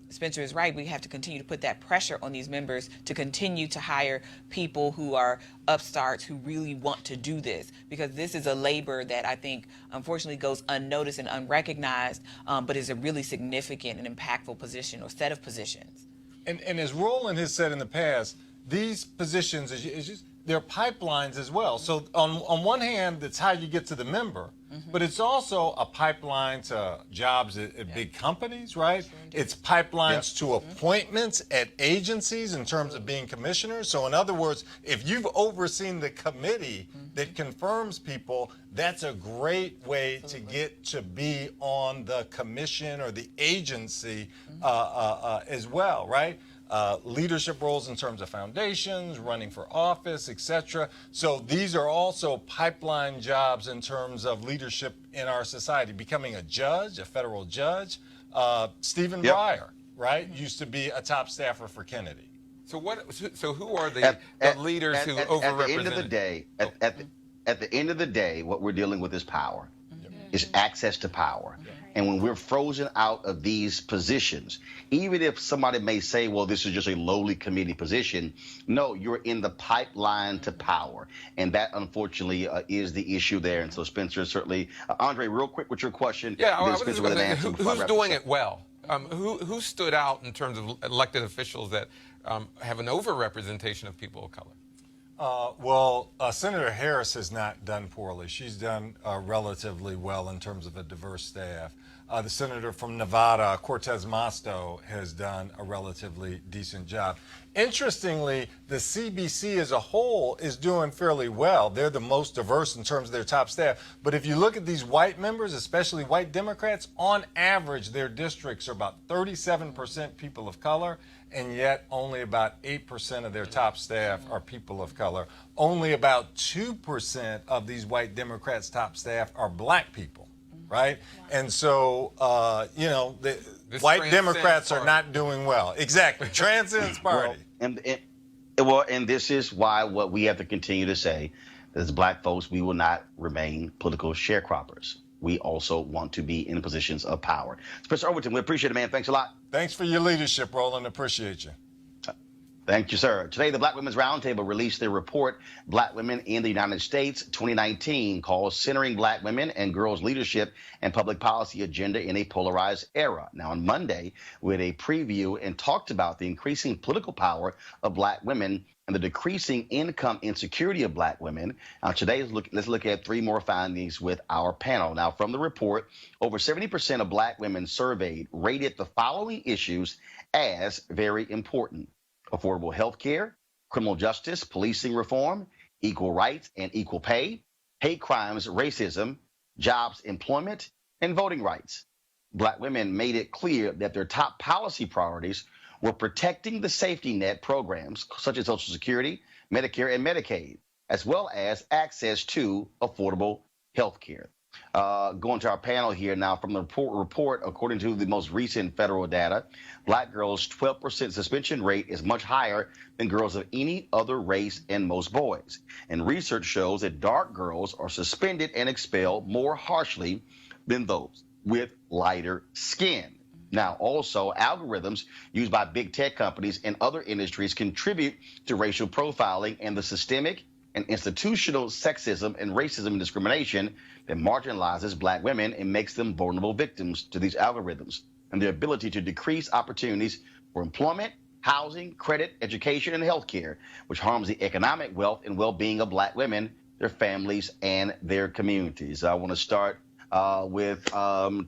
Spencer is right. We have to continue to put that pressure on these members to continue to hire people who are upstarts who really want to do this, because this is a labor that I think unfortunately goes unnoticed and unrecognized, but is a really significant and impactful position or set of positions. And as Roland has said in the past, these positions, they're pipelines as well. So on one hand, it's how you get to the member, but it's also a pipeline to jobs at big companies, right? It's pipelines to appointments at agencies in terms of being commissioners. So in other words, if you've overseen the committee that confirms people, that's a great way to get to be on the commission or the agency as well, right? Leadership roles in terms of foundations, running for office, etc. So these are also pipeline jobs in terms of leadership in our society. Becoming a judge, a federal judge. Stephen Breyer, right, used to be a top staffer for Kennedy. So who are the leaders who overrepresented? At the end of the day, at the end of the day, what we're dealing with is power, is access to power. And when we're frozen out of these positions, even if somebody may say, well, this is just a lowly committee position, no, you're in the pipeline to power. And that, unfortunately, is the issue there. And so, Spencer, certainly, Andre, real quick with your question. Yeah, I was just going to say, who's doing it well? Who stood out in terms of elected officials that have an overrepresentation of people of color? Well, Senator Harris has not done poorly. She's done relatively well in terms of a diverse staff. The senator from Nevada, Cortez Masto, has done a relatively decent job. Interestingly, the CBC as a whole is doing fairly well. They're the most diverse in terms of their top staff. But if you look at these white members, especially white Democrats, on average, their districts are about 37% people of color, and yet only about 8% of their top staff are people of color. Only about 2% of these white Democrats' top staff are black people. Right? Wow. And so, the white Democrats are not doing well. Exactly. Transcends party. And this is why what we have to continue to say, as black folks, we will not remain political sharecroppers. We also want to be in positions of power. Spencer Overton, we appreciate it, man. Thanks a lot. Thanks for your leadership, Roland. Appreciate you. Thank you, sir. Today, the Black Women's Roundtable released their report, Black Women in the United States 2019, called Centering Black Women and Girls' Leadership and Public Policy Agenda in a Polarized Era. Now, on Monday, we had a preview and talked about the increasing political power of black women and the decreasing income insecurity of black women. Now, today, let's look at three more findings with our panel. Now, from the report, over 70% of black women surveyed rated the following issues as very important: affordable health care, criminal justice, policing reform, equal rights and equal pay, hate crimes, racism, jobs, employment, and voting rights. Black women made it clear that their top policy priorities were protecting the safety net programs such as Social Security, Medicare, and Medicaid, as well as access to affordable health care. Going to our panel here now, from the report, according to the most recent federal data, black girls' 12% suspension rate is much higher than girls of any other race and most boys. And research shows that dark girls are suspended and expelled more harshly than those with lighter skin. Now, also, algorithms used by big tech companies and other industries contribute to racial profiling and the systemic and institutional sexism and racism and discrimination that marginalizes black women and makes them vulnerable victims to these algorithms, and their ability to decrease opportunities for employment, housing, credit, education, and healthcare, which harms the economic wealth and well-being of black women, their families, and their communities. I want to start with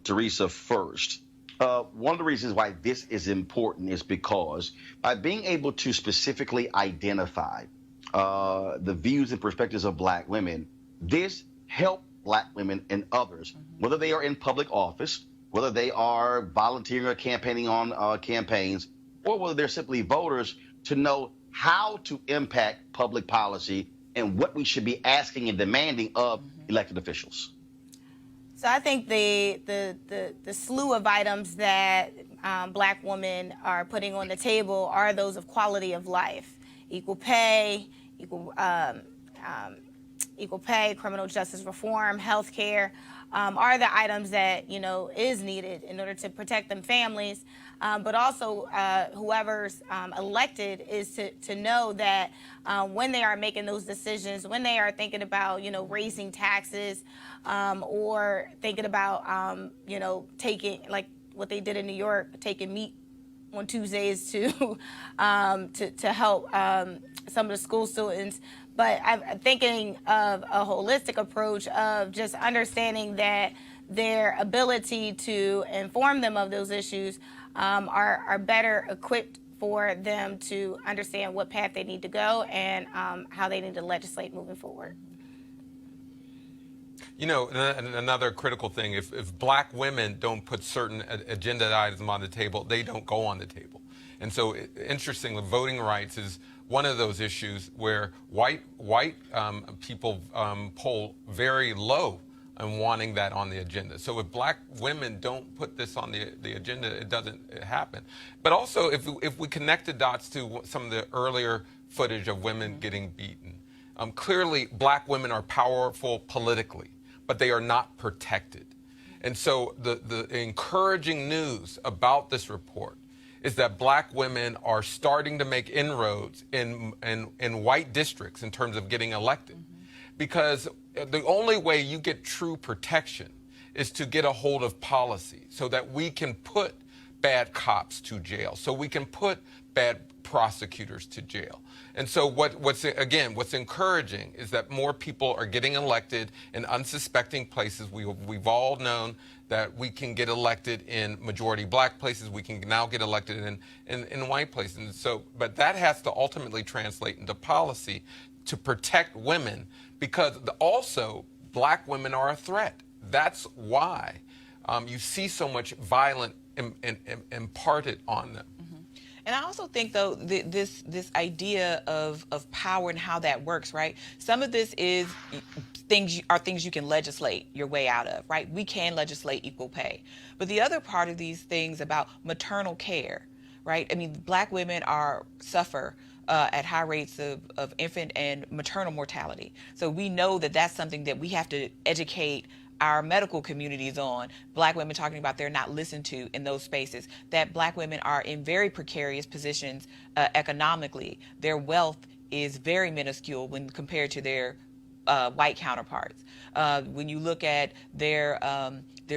Teresa first. One of the reasons why this is important is because by being able to specifically identify the views and perspectives of black women, this helps black women and others, whether they are in public office, whether they are volunteering or campaigning on campaigns, or whether they're simply voters, to know how to impact public policy and what we should be asking and demanding of elected officials. So I think the slew of items that black women are putting on the table are those of quality of life: equal pay, equal pay, criminal justice reform, health care, are the items that, is needed in order to protect them families. But also whoever's elected is to know that when they are making those decisions, when they are thinking about, raising taxes or thinking about, taking, like what they did in New York, taking meat on Tuesdays to help some of the school students. But I'm thinking of a holistic approach of just understanding that their ability to inform them of those issues are better equipped for them to understand what path they need to go and how they need to legislate moving forward. You know, another critical thing, if black women don't put certain agenda items on the table, they don't go on the table. And so, interestingly, voting rights is one of those issues where white people poll very low on wanting that on the agenda. So if black women don't put this on the agenda, it doesn't happen. But also, if we connect the dots to some of the earlier footage of women getting beaten, clearly black women are powerful politically, but they are not protected. And so the encouraging news about this report is that black women are starting to make inroads in white districts in terms of getting elected. Because the only way you get true protection is to get a hold of policy so that we can put bad cops to jail, so we can put bad prosecutors to jail. And so what's encouraging is that more people are getting elected in unsuspecting places. We've all known that we can get elected in majority black places. We can now get elected in white places. And so, but that has to ultimately translate into policy to protect women, because also black women are a threat. That's why you see so much violence imparted on them. And I also think, though, this idea of power and how that works, right? Some of this is things you can legislate your way out of, right? We can legislate equal pay. But the other part of these things about maternal care, right? I mean, black women suffer at high rates of infant and maternal mortality. So we know that that's something that we have to educate our medical communities on. Black women talking about they're not listened to in those spaces, that black women are in very precarious positions economically. Their wealth is very minuscule when compared to their white counterparts. When you look at their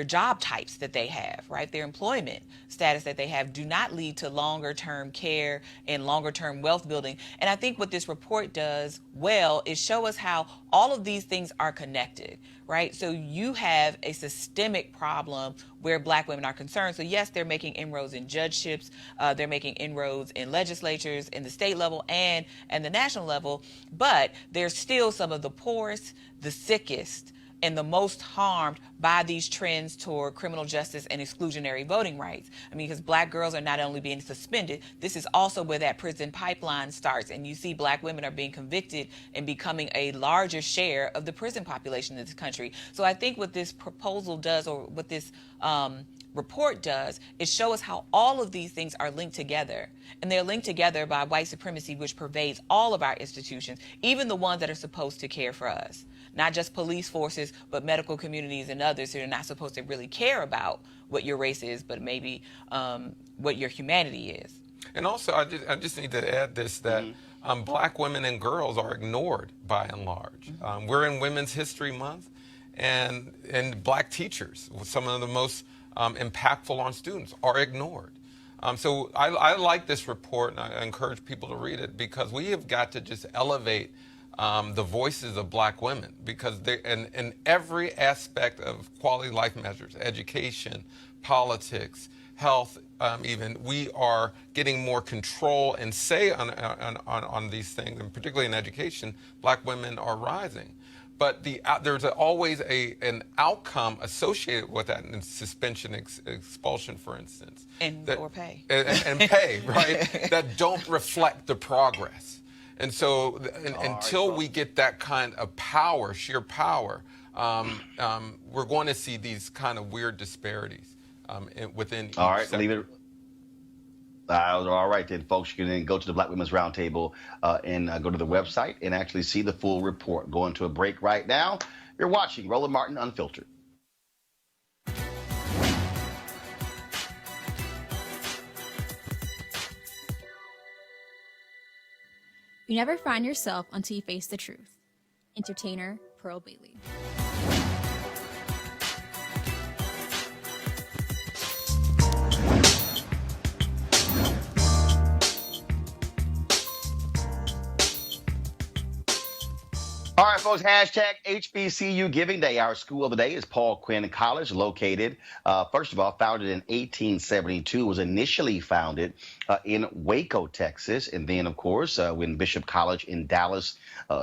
job types that they have, right? Their employment status that they have do not lead to longer term care and longer term wealth building. And I think what this report does well is show us how all of these things are connected, right? So you have a systemic problem where black women are concerned. So yes, they're making inroads in judgeships, they're making inroads in legislatures, in the state level and the national level, but there's still some of the poorest, the sickest, and the most harmed by these trends toward criminal justice and exclusionary voting rights. I mean, because black girls are not only being suspended, this is also where that prison pipeline starts. And you see black women are being convicted and becoming a larger share of the prison population in this country. So I think what this proposal does, or what this report does, is show us how all of these things are linked together. And they're linked together by white supremacy, which pervades all of our institutions, even the ones that are supposed to care for us. Not just police forces, but medical communities and others who are not supposed to really care about what your race is, but maybe what your humanity is. And also, I just need to add this, that black women and girls are ignored by and large. We're in Women's History Month, and black teachers, some of the most impactful on students, are ignored. So I like this report, and I encourage people to read it, because we have got to just elevate the voices of black women, because in every aspect of quality life measures, education, politics, health, even, we are getting more control and say on these things, and particularly in education, black women are rising. But there's always an outcome associated with that, and suspension, expulsion, for instance. Or pay. And pay, right, that don't reflect the progress. And so until we get that kind of power, sheer power, we're going to see these kind of weird disparities within each sector. Leave it. All right, then, folks, you can then go to the Black Women's Roundtable and go to the website and actually see the full report. Going to a break right now. You're watching Roland Martin Unfiltered. You never find yourself until you face the truth. Entertainer Pearl Bailey. folks, hashtag HBCU Giving Day. Our school of the day is Paul Quinn College, located, first of all, founded in 1872, was initially founded in Waco, Texas. And then, of course, when Bishop College in Dallas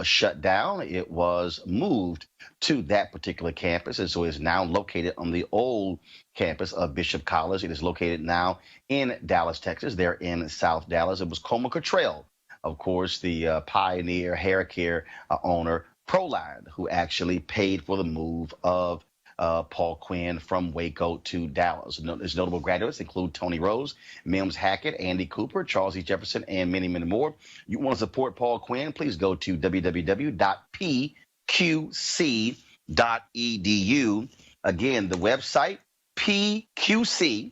shut down, it was moved to that particular campus. And so it's now located on the old campus of Bishop College. It is located now in Dallas, Texas. They're in South Dallas. It was Coma Cottrell, of course, the pioneer hair care owner, Proline, who actually paid for the move of Paul Quinn from Waco to Dallas. His notable graduates include Tony Rose, Mims Hackett, Andy Cooper, Charles E. Jefferson, and many, many more. You want to support Paul Quinn, please go to www.pqc.edu. Again, the website, pqc.edu.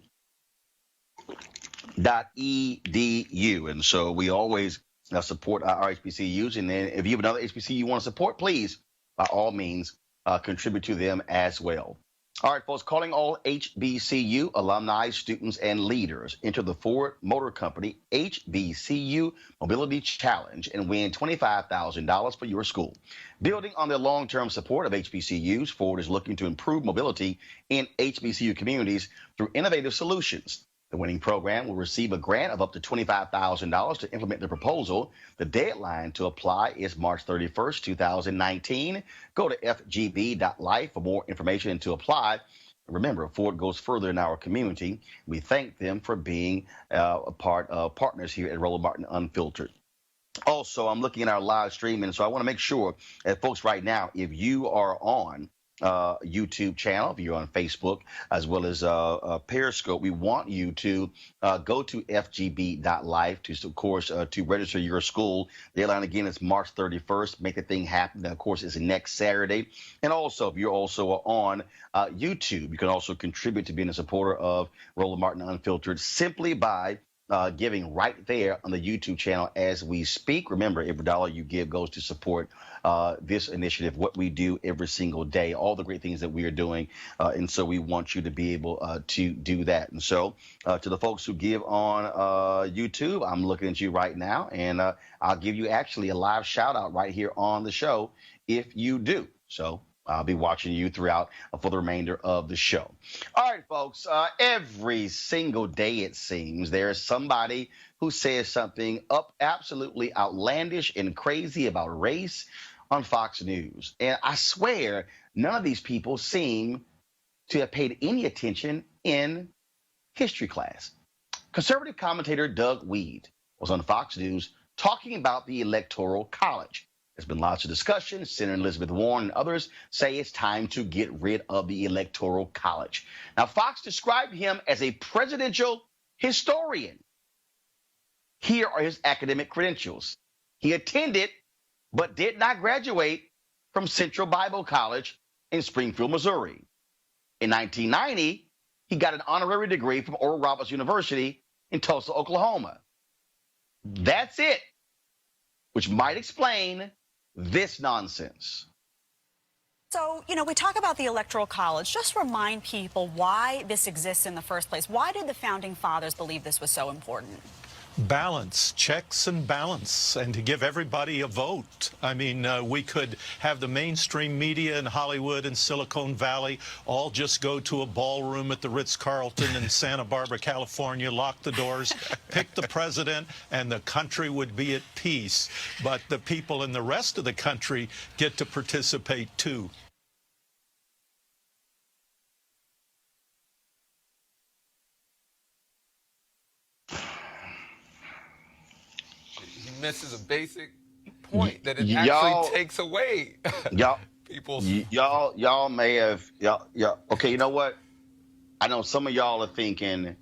And so we always support our HBCUs. And then if you have another HBCU you want to support, please, by all means, contribute to them as well. All right, folks, calling all HBCU alumni, students, and leaders. Enter the Ford Motor Company HBCU Mobility Challenge and win $25,000 for your school. Building on their long-term support of HBCUs, Ford is looking to improve mobility in HBCU communities through innovative solutions. The winning program will receive a grant of up to $25,000 to implement the proposal. The deadline to apply is March 31st, 2019. Go to FGB.Life for more information and to apply. Remember, Ford goes further in our community. We thank them for being a part of partners here at Roland Martin Unfiltered. Also, I'm looking at our live stream, and so I want to make sure that folks right now, if you are on YouTube channel, if you're on Facebook, as well as Periscope, we want you to go to FGB.Life to, of course, to register your school. The deadline again is March 31st. Make the thing happen. Then, of course, it's next Saturday. And also, if you're also on YouTube, you can also contribute to being a supporter of Roland Martin Unfiltered simply by giving right there on the YouTube channel as we speak. Remember, every dollar you give goes to support this initiative, what we do every single day, all the great things that we are doing. And so we want you to be able to do that. And so to the folks who give on YouTube, I'm looking at you right now, and I'll give you actually a live shout out right here on the show if you do. So I'll be watching you throughout for the remainder of the show. All right, folks, every single day, it seems, there is somebody who says something absolutely outlandish and crazy about race on Fox News. And I swear, none of these people seem to have paid any attention in history class. Conservative commentator Doug Weed was on Fox News talking about the Electoral College. There's been lots of discussion. Senator Elizabeth Warren and others say it's time to get rid of the Electoral College. Now, Fox described him as a presidential historian. Here are his academic credentials. He attended but did not graduate from Central Bible College in Springfield, Missouri. In 1990, he got an honorary degree from Oral Roberts University in Tulsa, Oklahoma. That's it, which might explain this nonsense. So, we talk about the Electoral College. Just remind people why this exists in the first place. Why did the Founding Fathers believe this was so important? Balance, checks and balance, and to give everybody a vote. I mean, we could have the mainstream media in Hollywood and Silicon Valley all just go to a ballroom at the Ritz-Carlton in Santa Barbara, California, lock the doors, pick the president, and the country would be at peace. But the people in the rest of the country get to participate too. Misses a basic point that it actually takes away people's. Y'all may have okay, you know what? I know some of y'all are thinking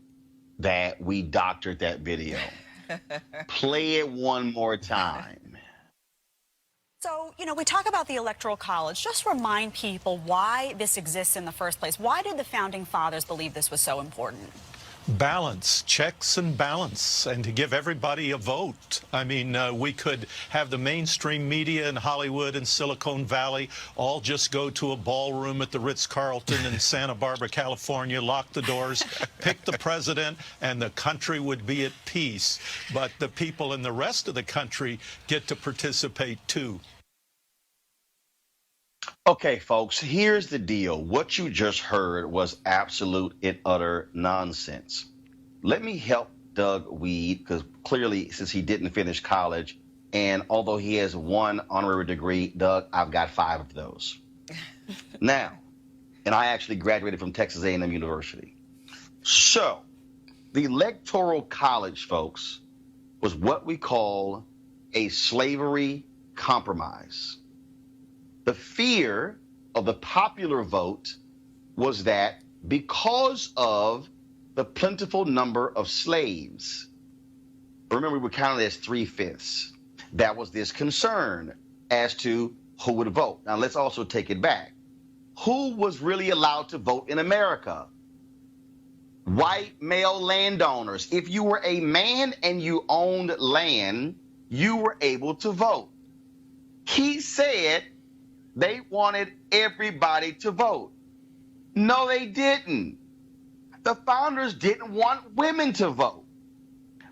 that we doctored that video. Play it one more time. So, we talk about the Electoral College. Just remind people why this exists in the first place. Why did the Founding Fathers believe this was so important? Balance, checks and balance, and to give everybody a vote. I mean, we could have the mainstream media in Hollywood and Silicon Valley all just go to a ballroom at the Ritz-Carlton in Santa Barbara, California, lock the doors, pick the president, and the country would be at peace. But the people in the rest of the country get to participate too. Okay, folks, here's the deal. What you just heard was absolute and utter nonsense. Let me help Doug Weed, because clearly, since he didn't finish college, and although he has one honorary degree, Doug, I've got 5 of those. Now, and I actually graduated from Texas A&M University. So, the Electoral College, folks, was what we call a slavery compromise. The fear of the popular vote was that because of the plentiful number of slaves, remember we were counted as 3/5, that was this concern as to who would vote. Now let's also take it back. Who was really allowed to vote in America? White male landowners. If you were a man and you owned land, you were able to vote. He said they wanted everybody to vote. No, they didn't. The founders didn't want women to vote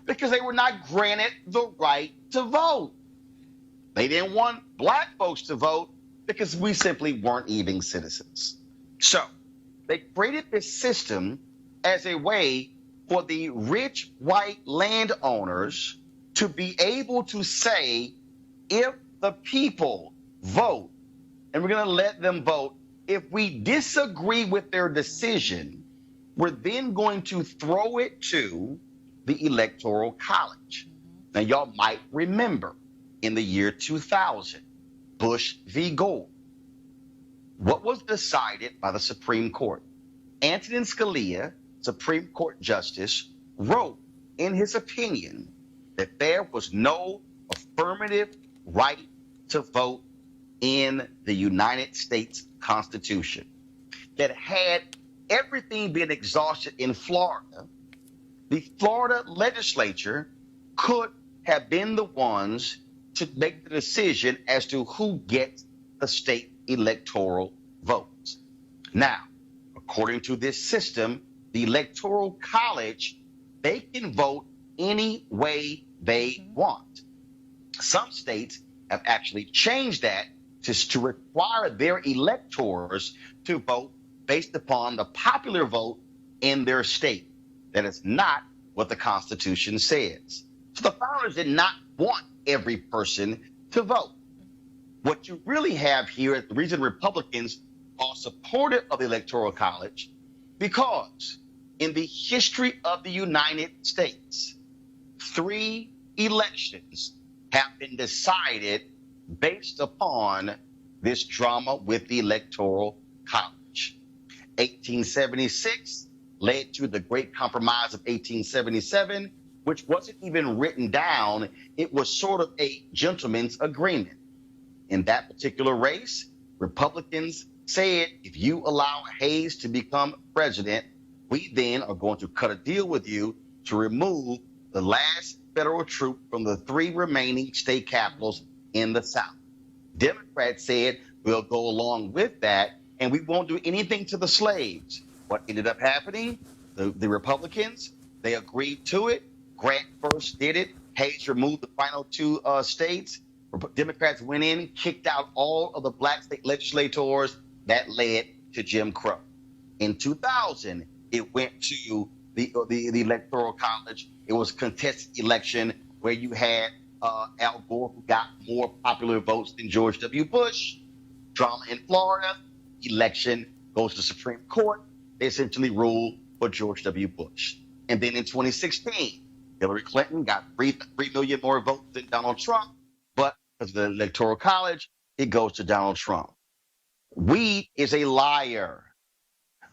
because they were not granted the right to vote. They didn't want black folks to vote because we simply weren't even citizens. So they created this system as a way for the rich white landowners to be able to say, if the people vote, and we're going to let them vote, if we disagree with their decision, we're then going to throw it to the Electoral College. Now, y'all might remember in the year 2000, Bush v. Gore. What was decided by the Supreme Court? Antonin Scalia, Supreme Court Justice, wrote in his opinion that there was no affirmative right to vote in the United States Constitution. That had everything been exhausted in Florida, the Florida legislature could have been the ones to make the decision as to who gets the state electoral votes. Now, according to this system, the Electoral College, they can vote any way they want. Some states have actually changed that to require their electors to vote based upon the popular vote in their state. That is not what the Constitution says. So the founders did not want every person to vote. What you really have here is the reason Republicans are supportive of the Electoral College, because in the history of the United States, 3 elections have been decided based upon this drama with the Electoral College. 1876 led to the Great Compromise of 1877, which wasn't even written down. It was sort of a gentleman's agreement. In that particular race, Republicans said, if you allow Hayes to become president, we then are going to cut a deal with you to remove the last federal troop from the 3 remaining state capitals in the South. Democrats said, we'll go along with that, and we won't do anything to the slaves. What ended up happening? The Republicans, they agreed to it. Grant first did it. Hayes removed the final 2 states. Democrats went in, kicked out all of the black state legislators. That led to Jim Crow. In 2000, it went to the Electoral College. It was a contested election where you had Al Gore, who got more popular votes than George W. Bush. Drama in Florida. Election goes to the Supreme Court. They essentially ruled for George W. Bush. And then in 2016, Hillary Clinton got 3 million more votes than Donald Trump. But because of the Electoral College, it goes to Donald Trump. Weed is a liar.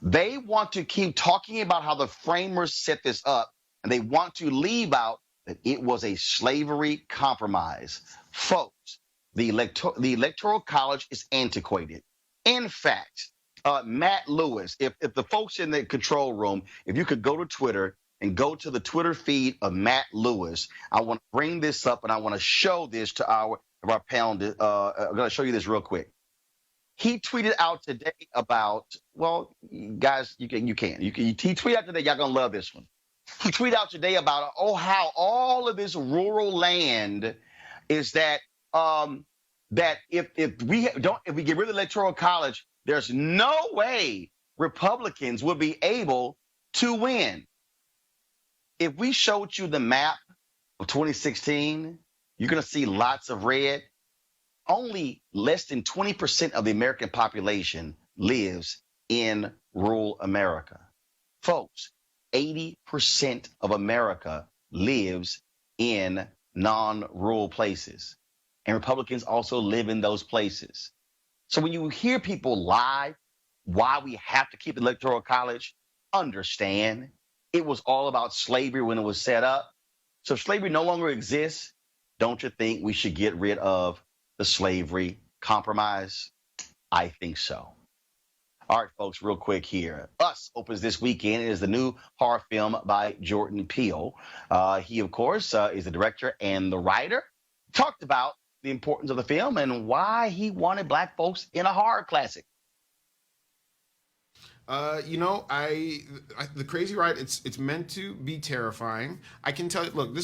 They want to keep talking about how the framers set this up, and they want to leave out that it was a slavery compromise. Folks, the Electoral College is antiquated. In fact, Matt Lewis, if the folks in the control room, if you could go to Twitter and go to the Twitter feed of Matt Lewis, I want to bring this up and I want to show this to our panel. I'm going to show you this real quick. He tweeted out today about, well, guys, you tweet out today. Y'all going to love this one. He tweeted out today about, how all of this rural land is that that if we get rid of the Electoral College, there's no way Republicans would be able to win. If we showed you the map of 2016, you're going to see lots of red. Only less than 20% of the American population lives in rural America. Folks, 80% of America lives in non-rural places. And Republicans also live in those places. So when you hear people lie why we have to keep the Electoral College, understand it was all about slavery when it was set up. So if slavery no longer exists, don't you think we should get rid of the slavery compromise? I think so. All right, folks, real quick here. Us opens this weekend. It is the new horror film by Jordan Peele. He, of course, is the director and the writer. Talked about the importance of the film and why he wanted black folks in a horror classic. You know, the Crazy Ride, it's meant to be terrifying. I can tell you, look,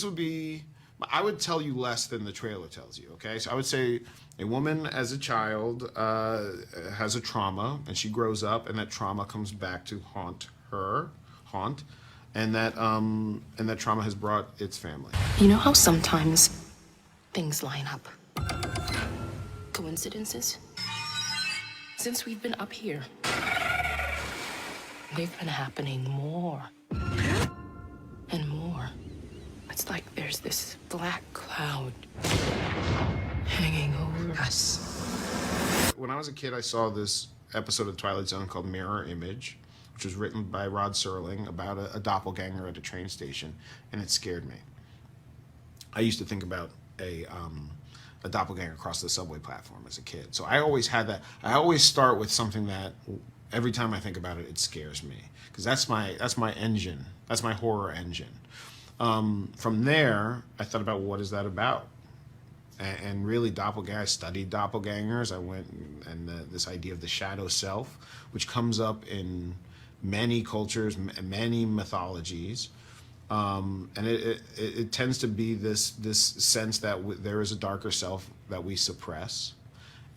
I would tell you less than the trailer tells you, okay? So I would say a woman as a child has a trauma, and she grows up, and that trauma comes back to haunt, and that trauma has brought its family. You know how sometimes things line up? Coincidences? Since we've been up here, they've been happening more and more. It's like there's this black cloud hanging over us. When I was a kid, I saw this episode of Twilight Zone called Mirror Image, which was written by Rod Serling about a doppelganger at a train station, and it scared me. I used to think about a doppelganger across the subway platform as a kid. So I always had that. I always start with something that every time I think about it, it scares me, because that's my engine. That's my horror engine. From there, I thought about what is that about, and really I studied doppelgangers. I went and this idea of the shadow self, which comes up in many cultures, many mythologies, and it tends to be this sense that there is a darker self that we suppress.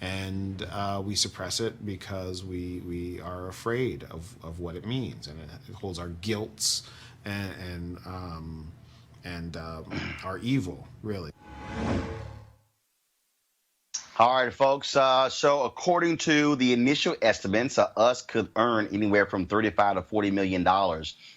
And we suppress it because we are afraid of what it means, and it holds our guilts and our evil, really. All right, folks. So according to the initial estimates, Us could earn anywhere from $35 to $40 million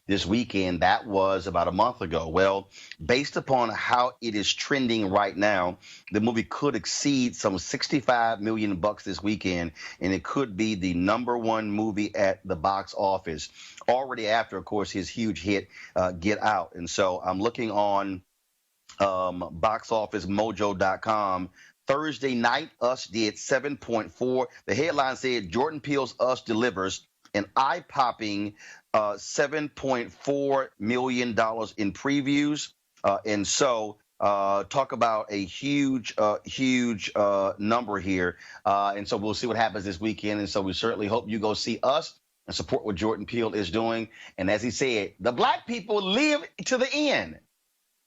this weekend. That was about a month ago. Well, based upon how it is trending right now, the movie could exceed some $65 million this weekend, and it could be the #1 movie at the box office. Already after, of course, his huge hit, Get Out. And so I'm looking on boxofficemojo.com. Thursday night, Us did 7.4. The headline said Jordan Peele's Us delivers an eye-popping $7.4 million in previews. And so talk about a huge number here. And so we'll see what happens this weekend. And so we certainly hope you go see Us and support what Jordan Peele is doing. And as he said, the black people live to the end.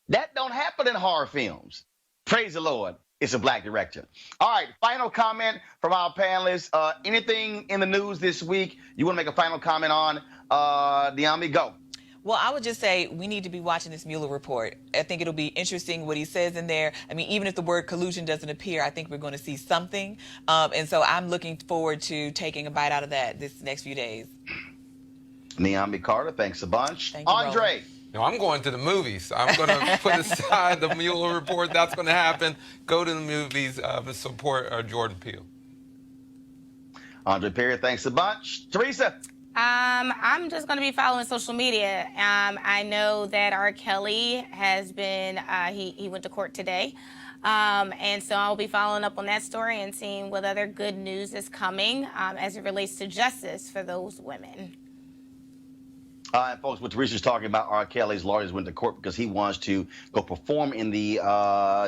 That don't happen in horror films. Praise the Lord. It's a black director. All right, final comment from our panelists. Anything in the news this week you want to make a final comment on? Diami, go. Well, I would just say we need to be watching this Mueller report. I think it'll be interesting what he says in there. I mean, even if the word collusion doesn't appear, I think we're going to see something. And so I'm looking forward to taking a bite out of that this next few days. Niambi Carter, thanks a bunch. Thank you, Andre. Roland. No, I'm going to the movies. I'm going to put aside the Mueller report. That's going to happen. Go to the movies and support Jordan Peele. Andre Perry, thanks a bunch. Teresa. I'm just going to be following social media. I know that R. Kelly has been, he went to court today. And so I'll be following up on that story and seeing what other good news is coming as it relates to justice for those women. And folks, what Teresa's talking about, R. Kelly's lawyers went to court because he wants to go perform in the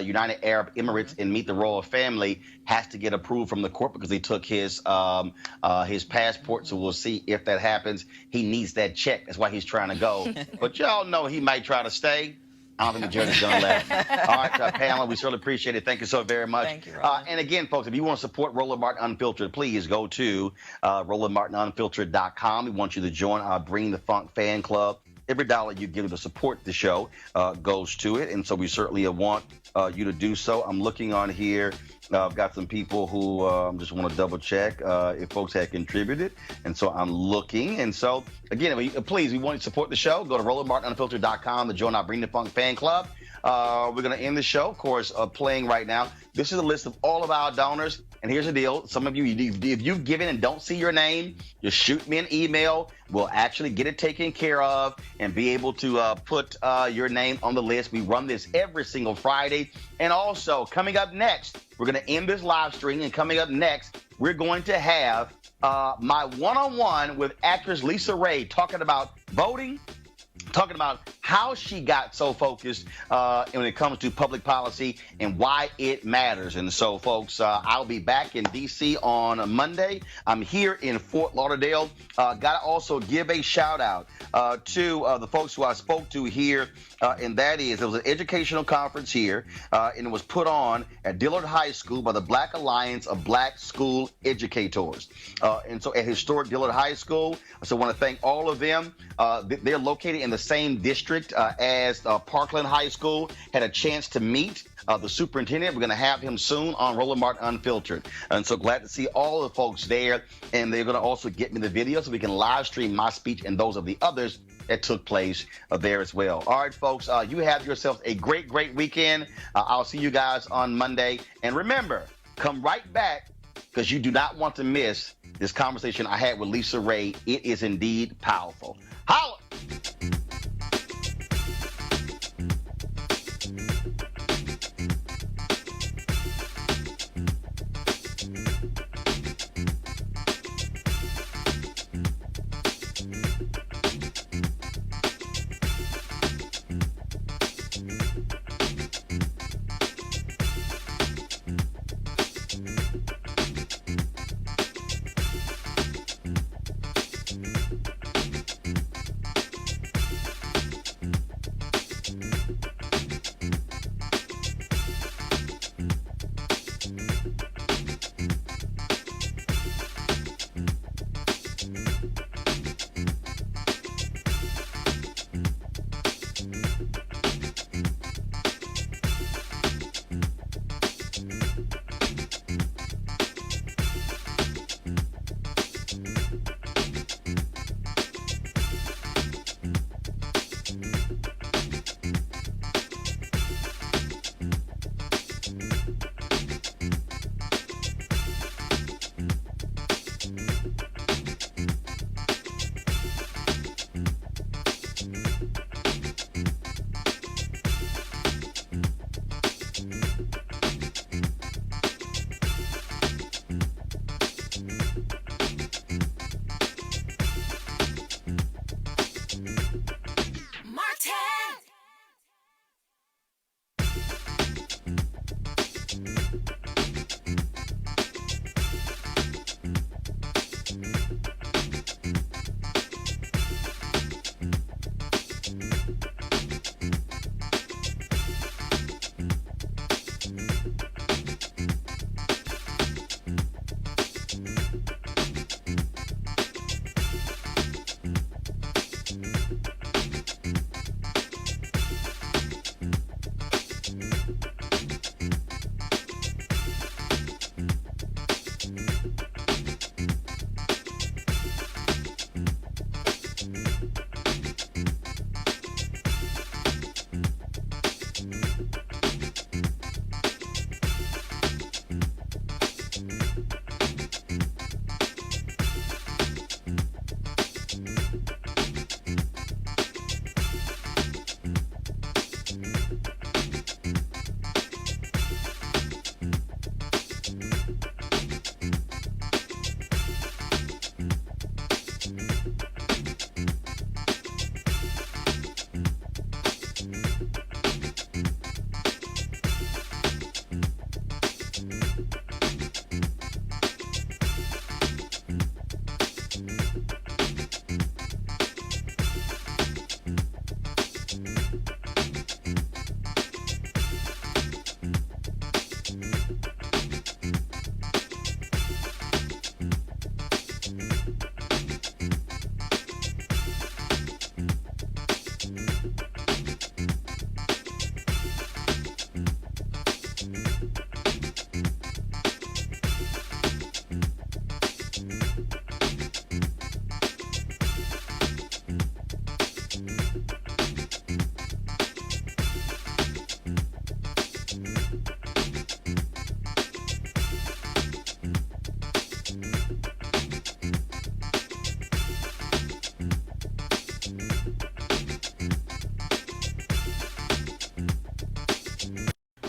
United Arab Emirates and meet the royal family. Has to get approved from the court because he took his passport. So we'll see if that happens. He needs that check. That's why he's trying to go. But y'all know he might try to stay. I don't think the judge is going to let it. All right, panel, we certainly appreciate it. Thank you so very much. Thank you, Roland. And again, folks, if you want to support Roland Martin Unfiltered, please go to RolandMartinUnfiltered.com. We want you to join our Bring the Funk fan club. Every dollar you give to support the show goes to it, and so we certainly want you to do so. I'm looking on here. I've got some people who just want to double check if folks had contributed, and so I'm looking. And so, again, please, we want you to support the show. Go to RolandMartinUnfiltered.com to join our Bring the Funk fan club. We're going to end the show, of course, playing right now. This is a list of all of our donors. And here's the deal. Some of you, if you've given and don't see your name, just shoot me an email. We'll actually get it taken care of and be able to put your name on the list. We run this every single Friday. And also, coming up next, we're going to end this live stream. And coming up next, we're going to have my one-on-one with actress Lisa Ray talking about voting, talking about how she got so focused when it comes to public policy and why it matters. And so, folks, I'll be back in D.C. on Monday. I'm here in Fort Lauderdale. Got to also give a shout out to the folks who I spoke to here, and that is, there was an educational conference here, and it was put on at Dillard High School by the Black Alliance of Black School Educators. And so at historic Dillard High School, so I want to thank all of them. They're located in the same district as Parkland High School. Had a chance to meet the superintendent. We're going to have him soon on Roland Martin Unfiltered. And so glad to see all the folks there. And they're going to also get me the video so we can live stream my speech and those of the others that took place there as well. All right, folks, you have yourselves a great, great weekend. I'll see you guys on Monday. And remember, come right back because you do not want to miss this conversation I had with Lisa Ray. It is indeed powerful. Holla!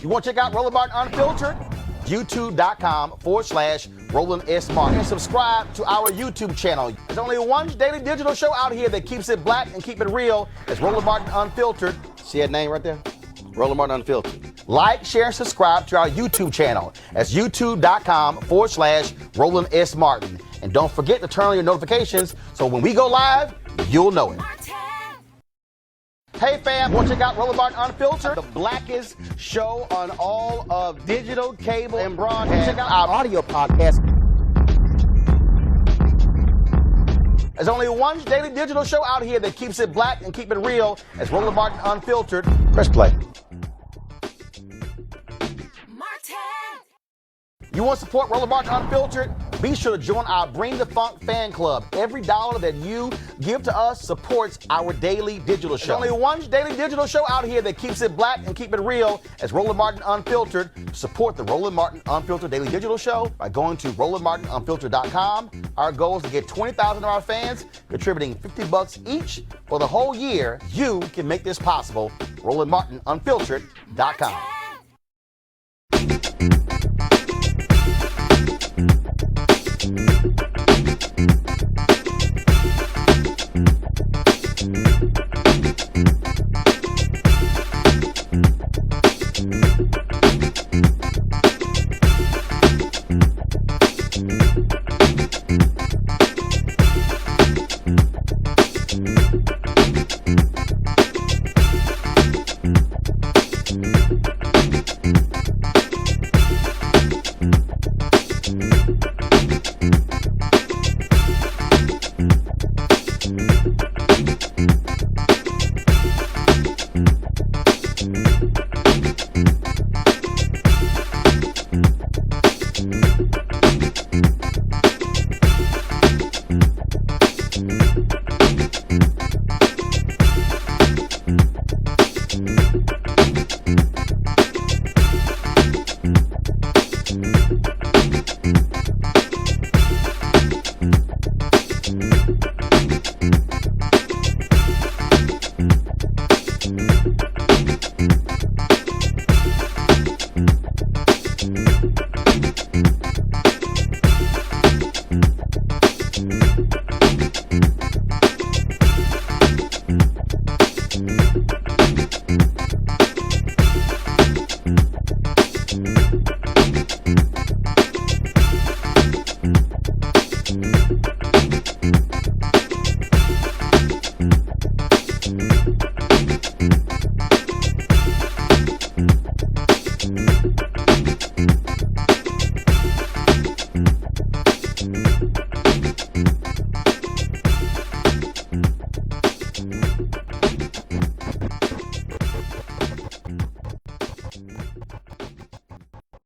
You want to check out Roland Martin Unfiltered? YouTube.com/Roland S. Martin. And subscribe to our YouTube channel. There's only one daily digital show out here that keeps it black and keep it real. It's Roland Martin Unfiltered. See that name right there? Roland Martin Unfiltered. Like, share, and subscribe to our YouTube channel. That's YouTube.com/Roland S. Martin. And don't forget to turn on your notifications so when we go live, you'll know it. Hey fam, want to check out Roland Martin Unfiltered? The blackest show on all of digital, cable, and broadcast. Check out our audio podcast. There's only one daily digital show out here that keeps it black and keep it real. It's Roland Martin Unfiltered. Press play. You want to support Roland Martin Unfiltered? Be sure to join our Bring the Funk fan club. Every dollar that you give to us supports our daily digital show. There's only one daily digital show out here that keeps it black and keep it real. It's Roland Martin Unfiltered. Support the Roland Martin Unfiltered daily digital show by going to RolandMartinUnfiltered.com. Our goal is to get 20,000 of our fans contributing $50 each for the whole year. You can make this possible. RolandMartinUnfiltered.com.